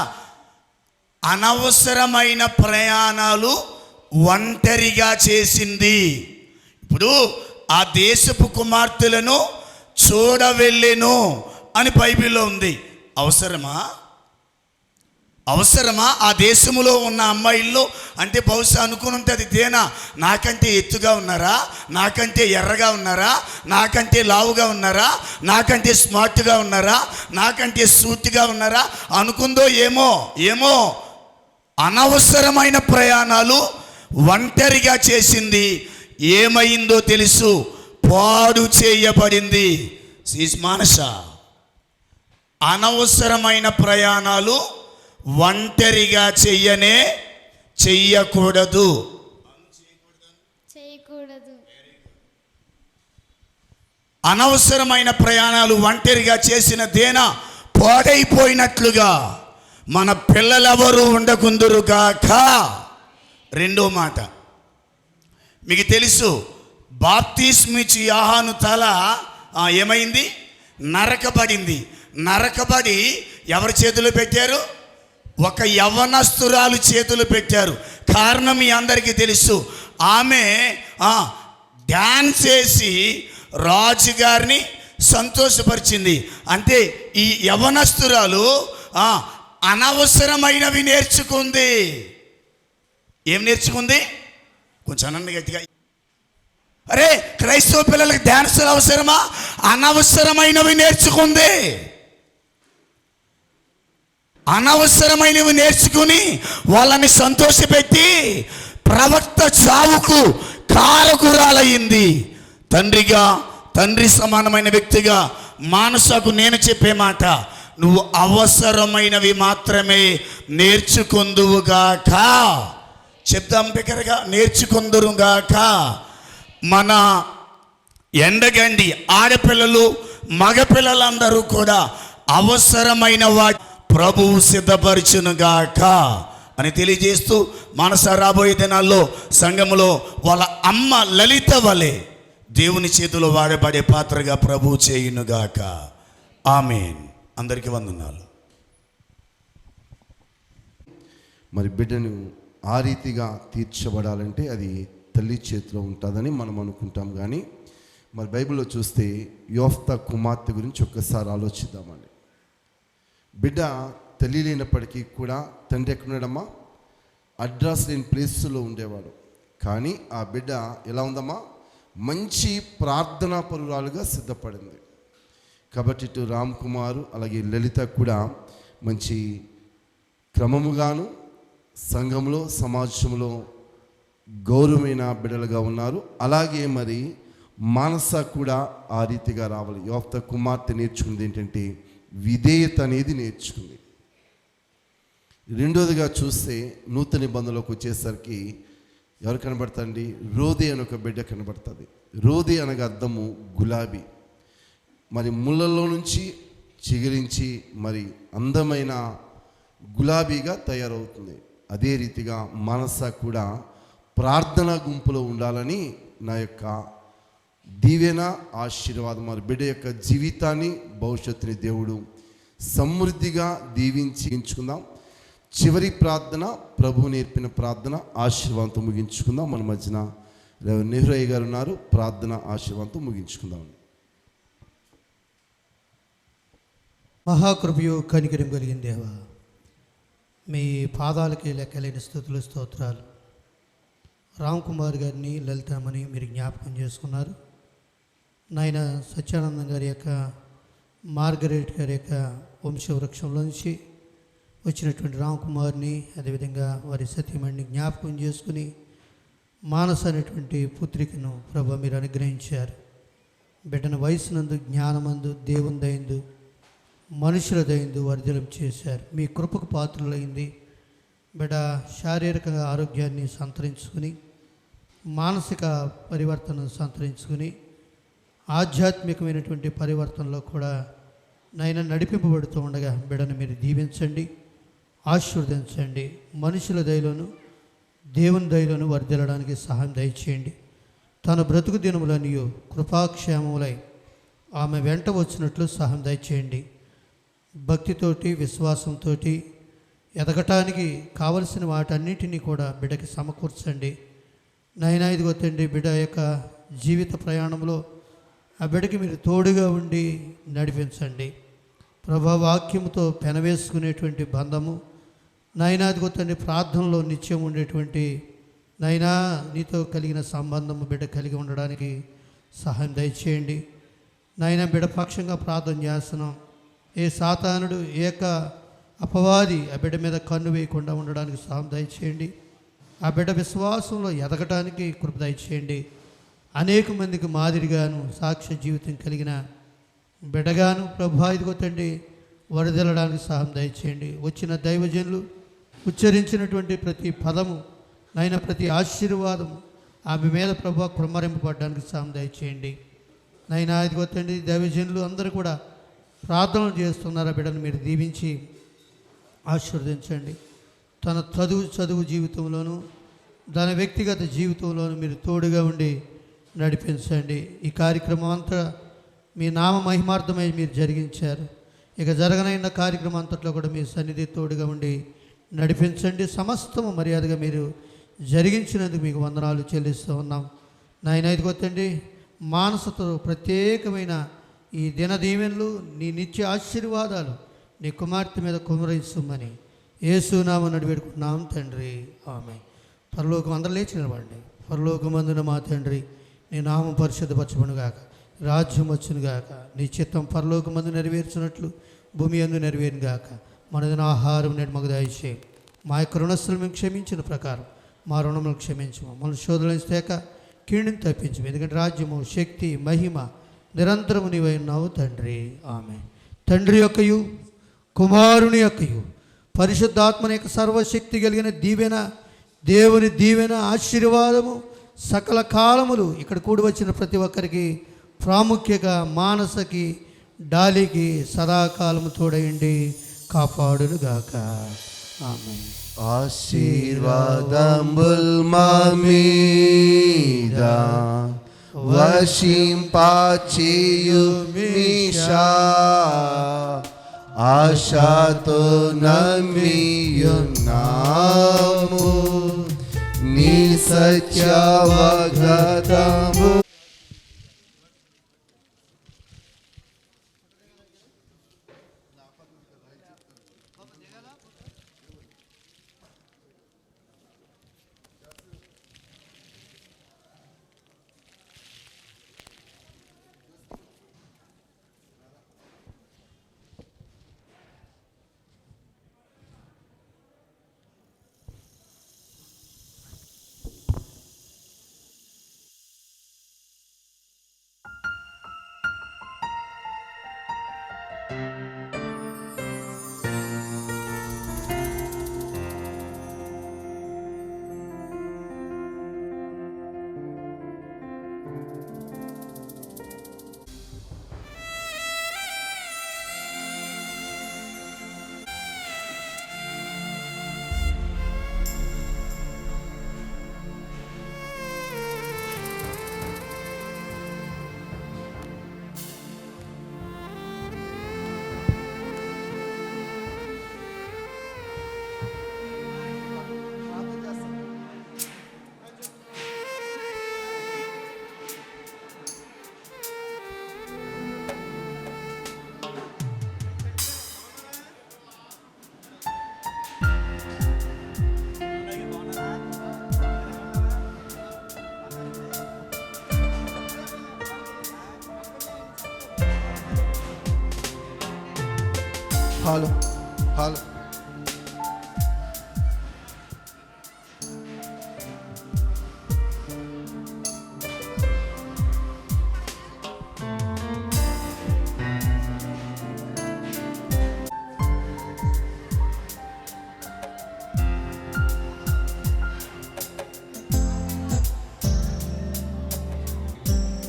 అనవసరమైన ప్రయాణాలు ఒంటరిగా చేసింది. ఇప్పుడు ఆ దేశపు కుమార్తెలను చూడవెళ్ళెను అని బైబిల్లో ఉంది. అవసరమా ఆ దేశంలో ఉన్న అమ్మాయిల్లో? అంటే బహుశా అనుకుని ఉంటుంది, దేనా నాకంటే ఎత్తుగా ఉన్నారా, నాకంటే ఎర్రగా ఉన్నారా, నాకంటే లావుగా ఉన్నారా, నాకంటే స్మార్ట్గా ఉన్నారా, నాకంటే సూటిగా ఉన్నారా అనుకుందో ఏమో. అనవసరమైన ప్రయాణాలు ఒంటరిగా చేసింది. ఏమైందో తెలుసు, పాడు చేయబడింది. మానస, అనవసరమైన ప్రయాణాలు ఒంటరిగా చెయ్యకూడదు. అనవసరమైన ప్రయాణాలు ఒంటరిగా చేసిన దేనా పాడైపోయినట్లుగా మన పిల్లలెవరూ ఉండకుందురుగాక. రెండో మాట మీకు తెలుసు, బాప్తిస్మిచ్చి యోహాను తల ఏమైంది? నరకబడి ఎవరి చేతులు పెట్టారు? ఒక యవ్వనస్తురాలు చేతులు పెట్టారు. కారణం మీ అందరికీ తెలుసు. ఆమె డ్యాన్స్ చేసి రాజుగారిని సంతోషపరిచింది. అంటే ఈ యవ్వనస్తురాలు అనవసరమైనవి నేర్చుకుంది. ఏం నేర్చుకుంది? కొంచెం అనండి గట్టిగా. అరే, క్రైస్తవ పిల్లలకి డ్యాన్సులు అవసరమా? అనవసరమైనవి నేర్చుకుంది. అనవసరమైనవి నేర్చుకుని వాళ్ళని సంతోషపెట్టి ప్రవక్త చావుకు కారకురాలయ్యింది. తండ్రి సమానమైన వ్యక్తిగా మానసకు నేను చెప్పే మాట, నువ్వు అవసరమైనవి మాత్రమే నేర్చుకుందువుగాక. చెప్తాం బిగ్గరగా, నేర్చుకుందురుగాక. మన ఎండగండి ఆడపిల్లలు మగపిల్లలందరూ కూడా అవసరమైన వాటి ప్రభువు సిద్ధపరచునుగాక అని తెలియజేస్తూ, మనస రాబోయే దినాల్లో సంఘములో వాళ్ళ అమ్మ లలిత వలె దేవుని చేతిలో వాడబడే పాత్రగా ప్రభువు చేయునుగాక. ఆమేన్. అందరికీ వందనాలు. మరి బిడ్డను ఆ రీతిగా తీర్చబడాలంటే అది తల్లి చేతిలో ఉంటుందని మనం అనుకుంటాం. కానీ మరి బైబిల్లో చూస్తే యోఫ్తా కుమార్తె గురించి ఒక్కసారి ఆలోచిద్దామండి. బిడ్డ తల్లి లేనప్పటికీ కూడా తండ్రి ఎక్కడున్నాడమ్మా? అడ్రస్ లేని ప్లేస్లో ఉండేవాడు. కానీ ఆ బిడ్డ ఎలా ఉందమ్మా? మంచి ప్రార్థనా పరురాలుగా సిద్ధపడింది. కాబట్టి ఇటు రామ్ కుమారు అలాగే లలిత కూడా మంచి క్రమముగాను సంఘంలో సమాజంలో గౌరవమైన బిడ్డలుగా ఉన్నారు. అలాగే మరి మానస కూడా ఆ రీతిగా రావాలి. యోఫ్తా కుమార్తె నేర్చుకుంది ఏంటంటే విధేయత అనేది నేర్చుకుంది. రెండోదిగా చూస్తే నూతన నిబంధనలోకి వచ్చేసరికి ఎవరు కనబడతాండి? రోదే అని ఒక బిడ్డ కనబడుతుంది. రోదే అనగా అర్థము గులాబీ. మరి ముళ్ళల్లో నుంచి చిగురించి మరి అందమైన గులాబీగా తయారవుతుంది. అదే రీతిగా మనస కూడా ప్రార్థనా గుంపులో ఉండాలని నా యొక్క దీవెన ఆశీర్వాదం. మరి బిడ్డ యొక్క జీవితాన్ని భవిష్యత్తుని దేవుడు సమృద్ధిగా దీవించి ఎంచుకుందాం. చివరి ప్రార్థన ప్రభు నేర్పిన ప్రార్థన ఆశీర్వాదంతో ముగించుకుందాం. మన మధ్యన నెహ్రయ్య గారు ఉన్నారు. ప్రార్థన ఆశీర్వాదంతో ముగించుకుందాం. మహాకృపయు కనికరం కలిగిన దేవా, మీ పాదాలకి లెక్కలేని స్తుతులు స్తోత్రాలు. రామ్ కుమార్ గారిని లలితమని మీరు జ్ఞాపకం చేసుకున్నారు. నాయన సత్యానందం గారి యొక్క మార్గరెట్ గారి యొక్క వంశవృక్షంలో నుంచి వచ్చినటువంటి రామ్ కుమార్ని, అదేవిధంగా వారి సతీమణిని జ్ఞాపకం చేసుకుని మానస అనేటువంటి పుత్రికను ప్రభు మీరు అనుగ్రహించారు. బిడ్డన వయసునందు జ్ఞానమందు దేవుని దయందు మనుషుల దయందు వర్ధలం చేశారు. మీ కృపకు పాత్రలైంది. బిడ్డ శారీరక ఆరోగ్యాన్ని సంతరించుకుని మానసిక పరివర్తనను సంతరించుకుని ఆధ్యాత్మికమైనటువంటి పరివర్తనలో కూడా నైనా నడిపింపబడుతూ ఉండగా బిడ్డను మీరు దీవించండి, ఆశీర్వదించండి. మనుషుల దయలోను దేవుని దయలోను వర్ధిల్లడానికి సహాయం దయచేయండి. తన బ్రతుకు దినములన్నీ కృపాక్షేమములై ఆమె వెంట వచ్చినట్లు సహాయం దయచేయండి. భక్తితోటి విశ్వాసంతో ఎదగటానికి కావలసిన వాటన్నిటినీ కూడా బిడ్డకి సమకూర్చండి. నైనా ఇదిగో తండ్రి, బిడ్డ యొక్క జీవిత ప్రయాణంలో ఆ బిడ్డకి మీరు తోడుగా ఉండి నడిపించండి ప్రభా. వాక్యముతో పెనవేసుకునేటువంటి బంధము నాయనా, అదిగో తండ్రి, ప్రార్థనలో నిత్యం ఉండేటువంటి నాయనా నీతో కలిగిన సంబంధము బిడ్డ కలిగి ఉండడానికి సహాయం దయచేయండి నాయనా. బిడ్డ పక్షంగా ప్రార్థన చేస్తున్నాం. ఏ సాతానుడు ఏక అపవాది ఆ బిడ్డ మీద కన్ను వేయకుండా ఉండడానికి సహాయం దయచేయండి. ఆ బిడ్డ విశ్వాసంలో ఎదగటానికి కృప దయచేయండి. అనేక మందికి మాదిరిగాను సాక్ష్య జీవితం కలిగిన బిడ్డగాను ప్రభా ఇదిగో తండ్రి వరదలడానికి సహాయం దయచేయండి. వచ్చిన దైవజనులు ఉచ్చరించినటువంటి ప్రతి పదము నాయన, ప్రతి ఆశీర్వాదము ఆమె మీద ప్రభా కృమ్మరింపబడడానికి సహాయం దయచేయండి నాయన. ఇదిగో తండ్రి దైవజనులు అందరూ కూడా ప్రార్థనలు చేస్తున్నారు. ఆ బిడ్డను మీరు దీవించి ఆశీర్వదించండి. తన చదువు జీవితంలోనూ తన వ్యక్తిగత జీవితంలోనూ మీరు తోడుగా ఉండి నడిపించండి. ఈ కార్యక్రమం అంతా మీ నామ మహిమార్థమై మీరు జరిగించారు. ఇక జరగనైన కార్యక్రమం అంతట్లో కూడా మీ సన్నిధి తోడుగా ఉండి నడిపించండి. సమస్తము మర్యాదగా మీరు జరిగించినందుకు మీకు వందనాలు చెల్లిస్తూ ఉన్నాం నాయన. ఇదిగో తండ్రి, మానసతో ప్రత్యేకమైన ఈ దిన దీవెనలు, నీ నిత్య ఆశీర్వాదాలు నీ కుమార్తె మీద కుమరించమని యేసునామమున నడివేడుకుంటున్నాం తండ్రి, ఆమేన్. పరలోకం అందరూ లేచి నిలబడండి. పరలోకమందున మా తండ్రి, నీ నామం పరిశుద్ధపరచబడుగాక, రాజ్యం వచ్చునుగాక, నీ చిత్తం పరలోకమందు నెరవేర్చినట్లు భూమి యందు నెరవేరుగాక. మనదిన ఆహారం నేడు మాకు దయచేయి. మా యొక్క రుణస్తులు మేము క్షమించిన ప్రకారం మా రుణములు క్షమించము. మన శోధనలు తేక కీడుని తప్పించము. ఎందుకంటే రాజ్యము, శక్తి, మహిమ నిరంతరము నీవై ఉన్నావు తండ్రి, ఆమేన్. తండ్రి యొక్కయు కుమారుని యొక్కయు పరిశుద్ధాత్మని యొక్క సర్వశక్తి కలిగిన దీవెన, దేవుని దీవెన, ఆశీర్వాదము సకల కాలములు ఇక్కడ కూడి వచ్చిన ప్రతి ఒక్కరికి, ప్రాముఖ్యంగా మానసకి, డాలికి సదాకాలము తోడయండి, కాపాడునుగాక, ఆమేన్. ఆశీర్వాదంబుల్ మా మీద వశింపచేయు మీషా, ఆశతో నమ్మియున్నాము నీ సత్యవాగ్దానము. హలో హలో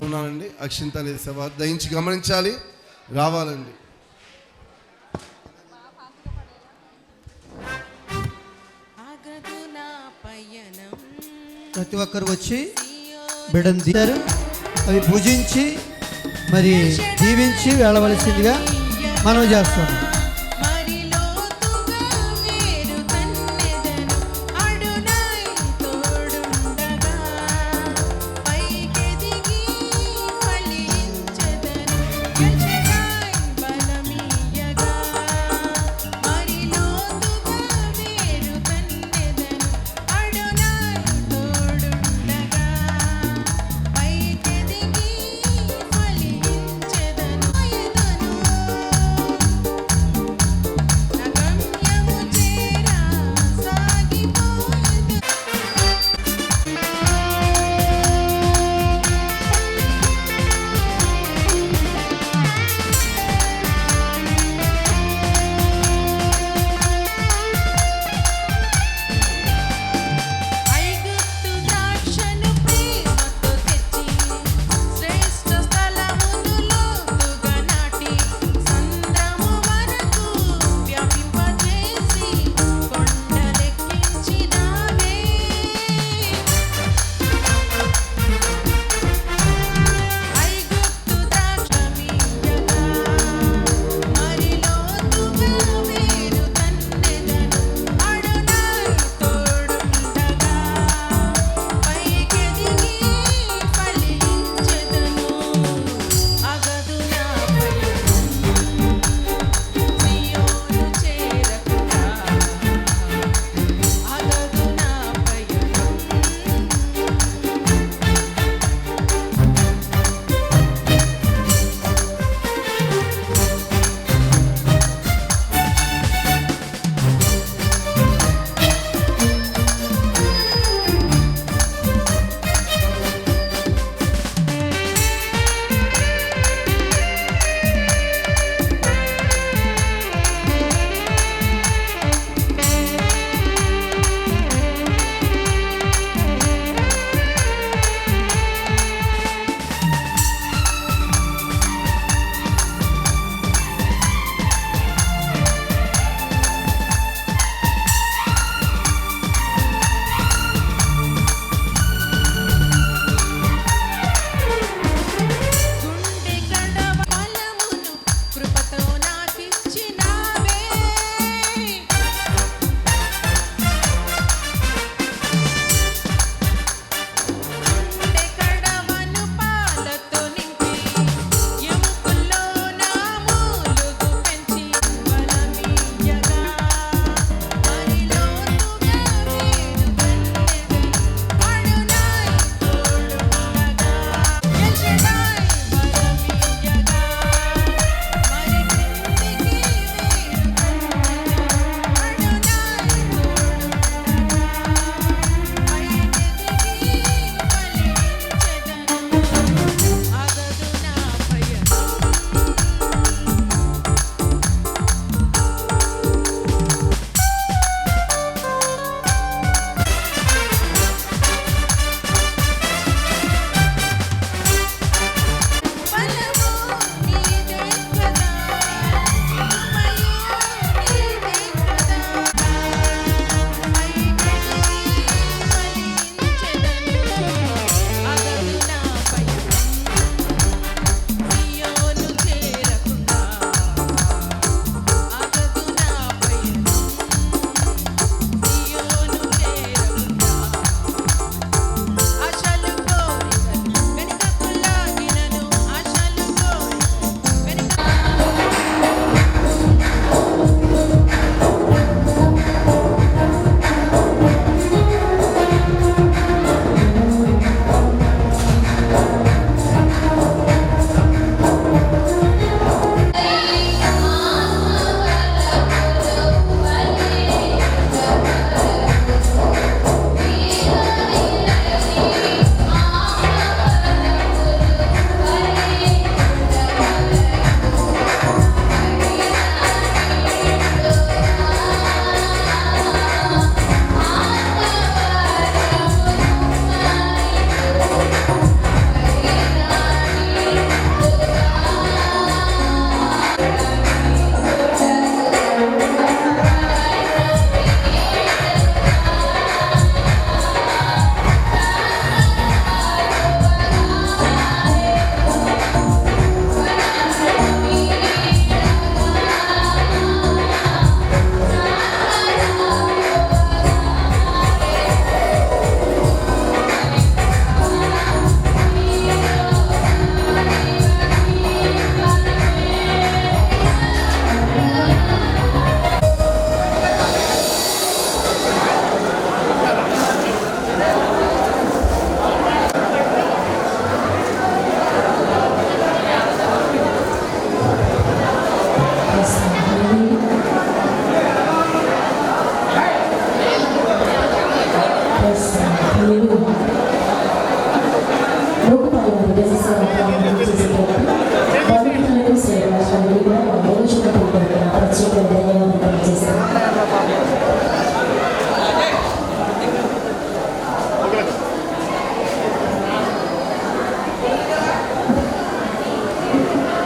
ఉన్నానండి. అక్షింతలు వేసేవారు దయించి గమనించాలి, రావాలండి. ప్రతి ఒక్కరు వచ్చి బిడ్డను తీశారు, అవి పూజించి మరి దీవించి వెళ్ళవలసిందిగా మనం చేస్తున్నాం. పైకెదిగి ఫలించ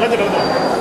Hallelujah.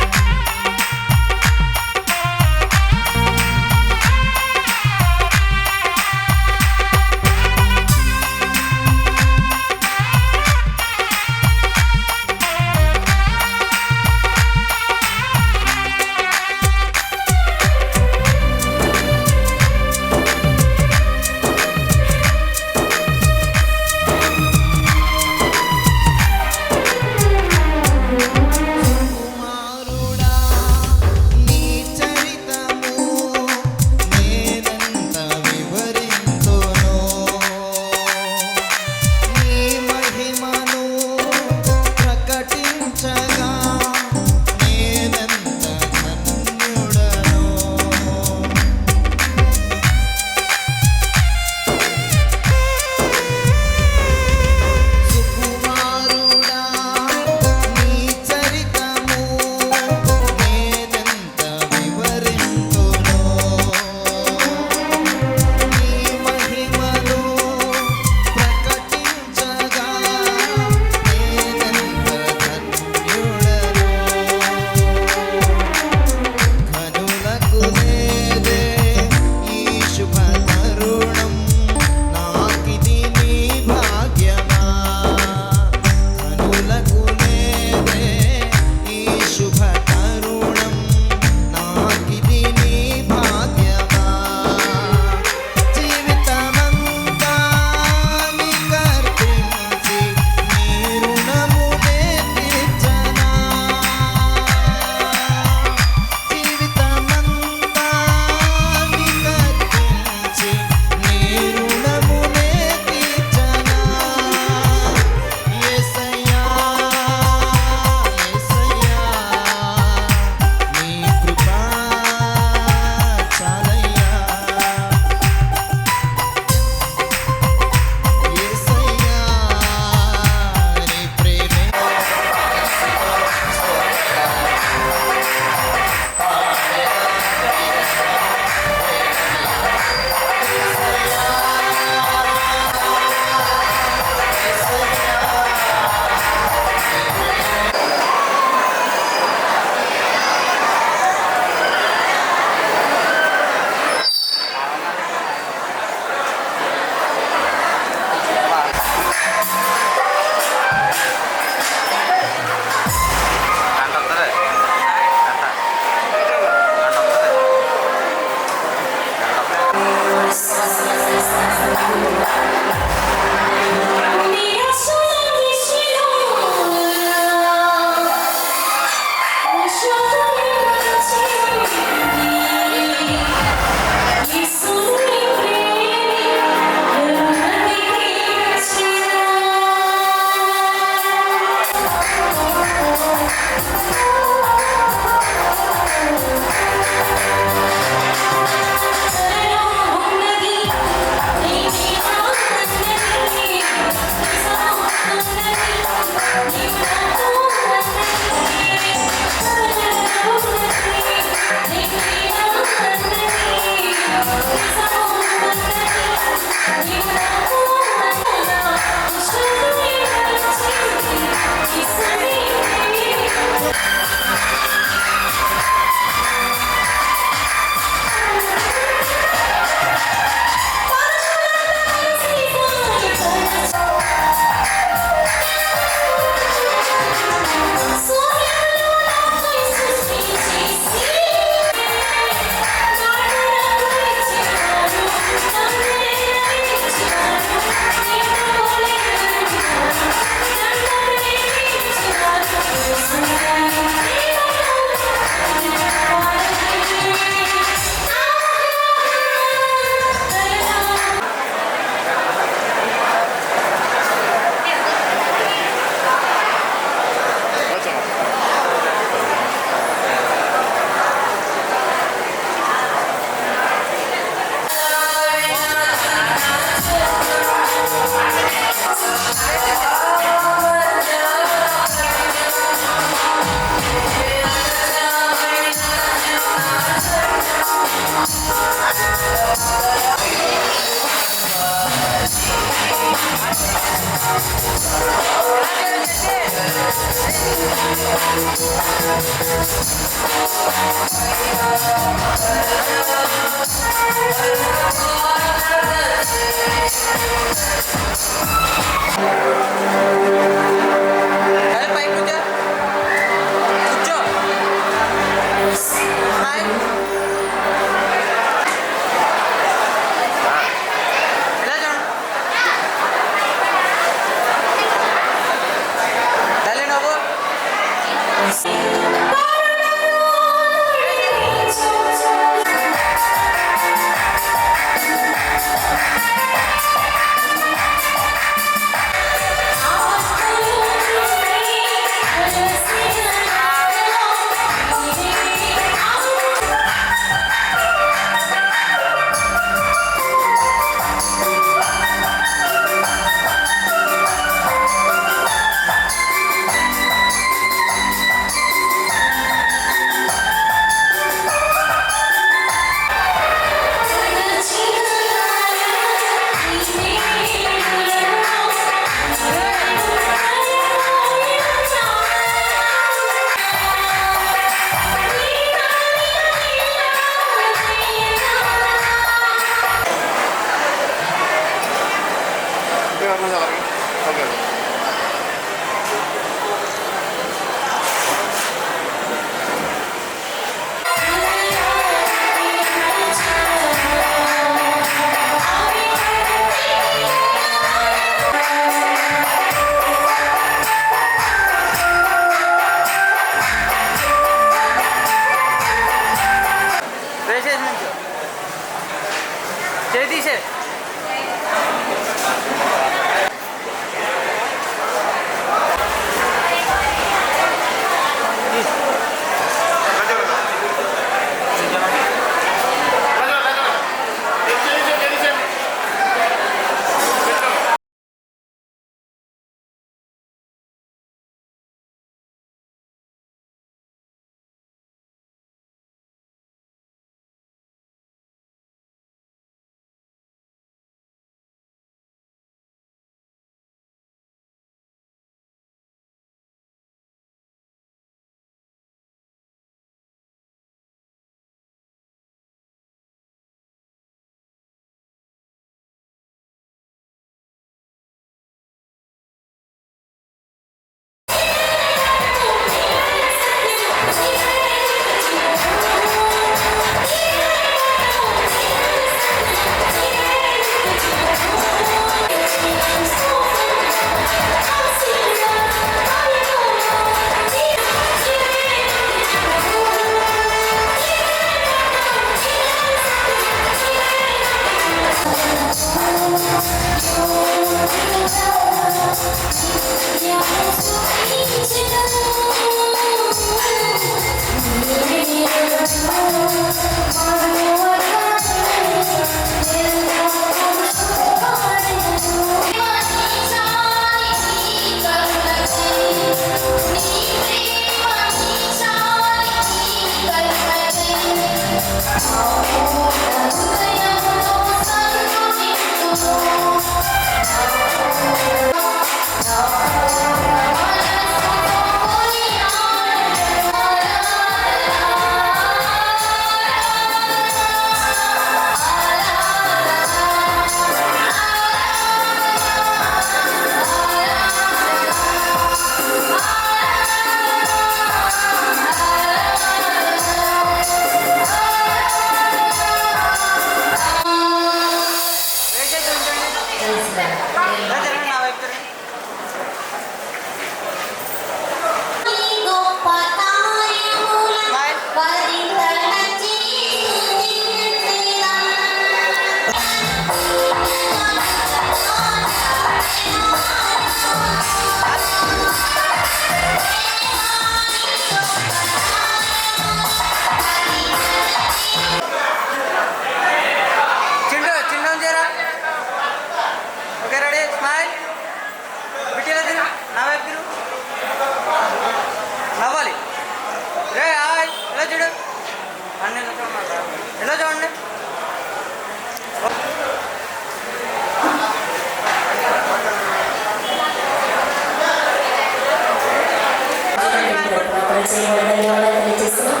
ధన్యవాదాలు తెలియజేస్తున్నాం.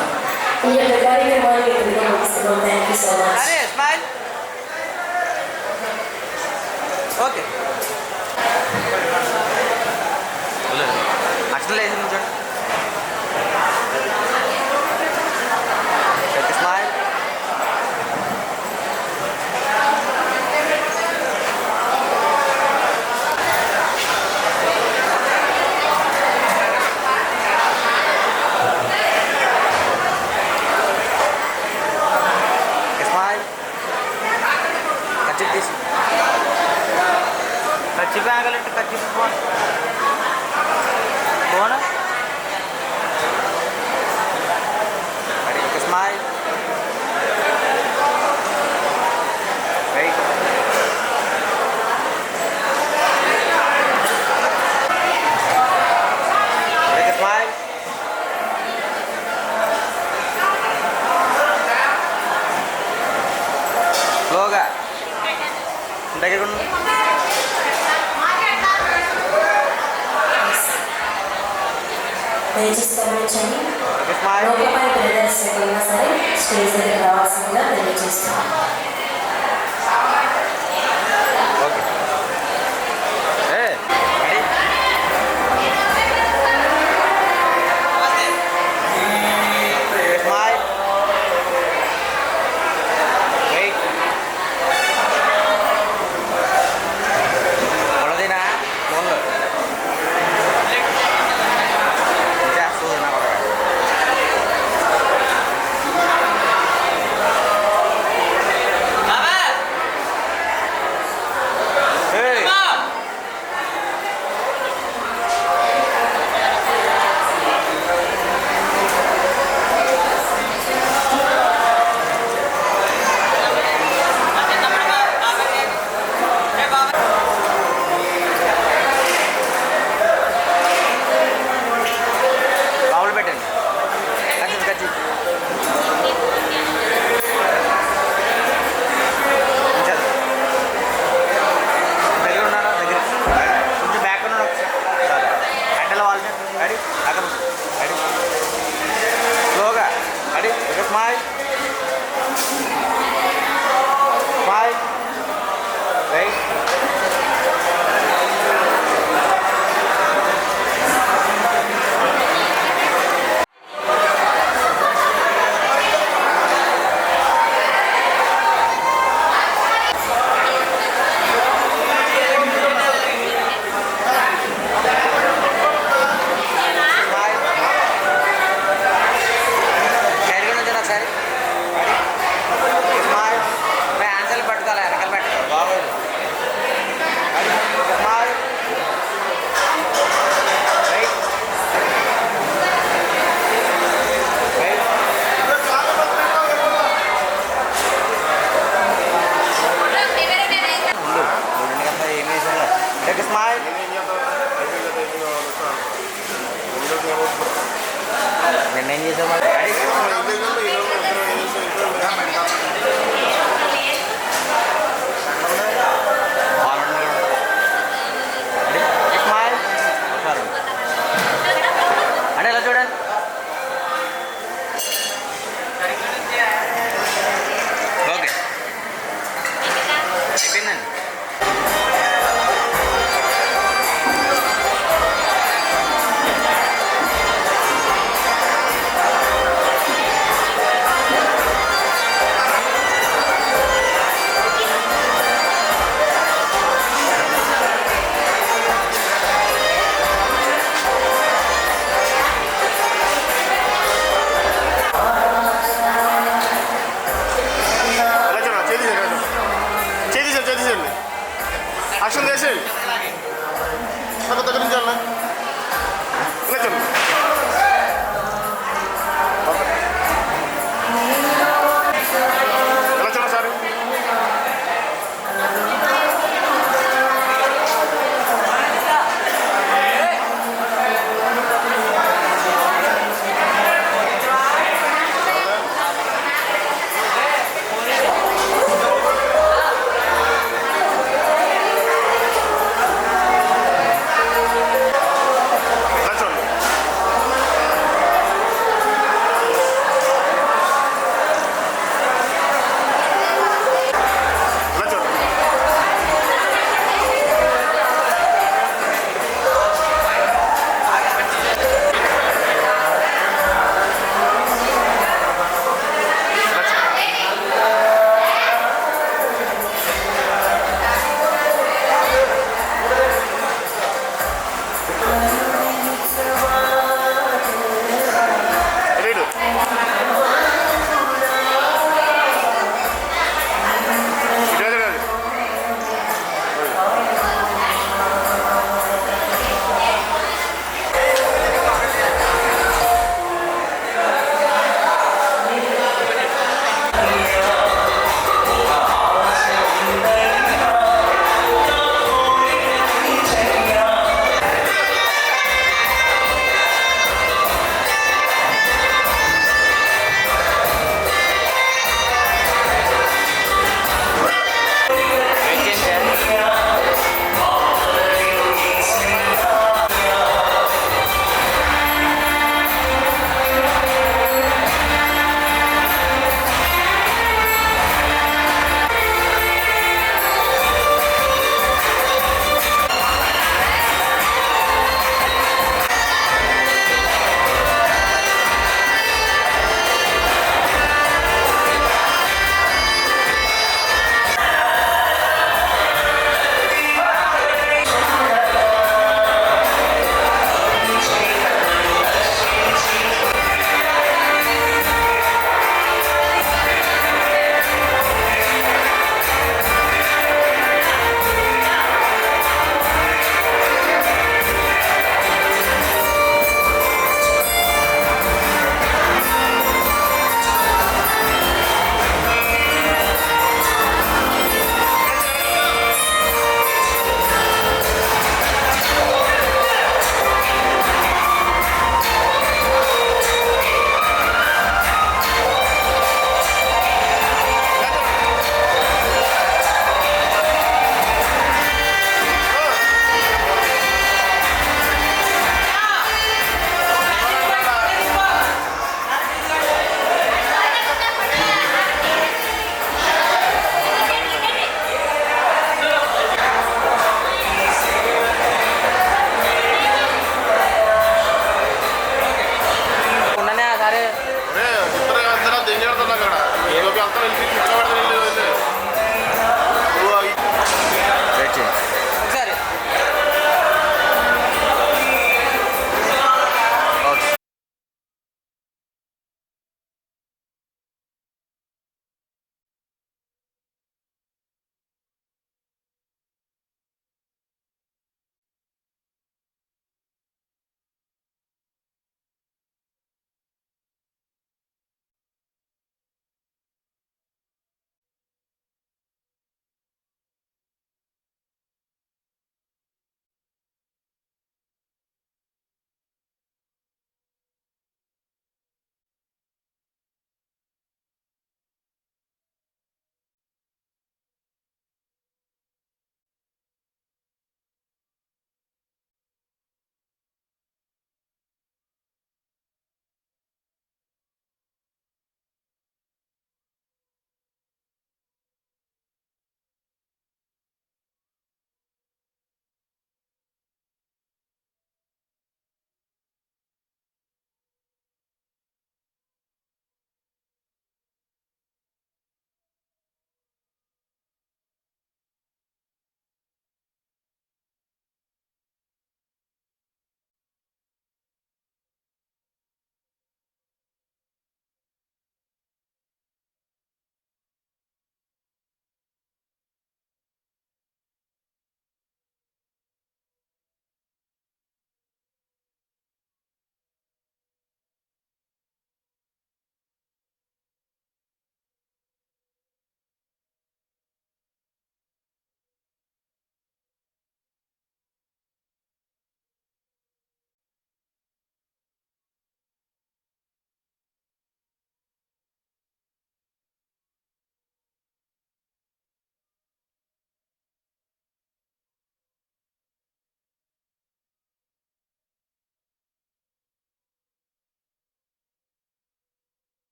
ఈ యొక్క కార్యక్రమాన్ని wonderful. Thank you so much. అరే స్మైల్. ఓకే అట్లా లేదు చూడండి. స్మైల్. కచ్చి బ్యాగలంటే కచ్చి ఫోన్ స్మైల్. రైట్. స్మైల్. స్లోగా దగ్గర దయచేసి గమనించండి. లోకపై బ్రదర్స్ ఎక్కడైనా సరే స్టేజ్ దగ్గర రావాల్సిందిగా తెలియజేస్తున్నాం. Ready? Slow ga. Ready? Smile.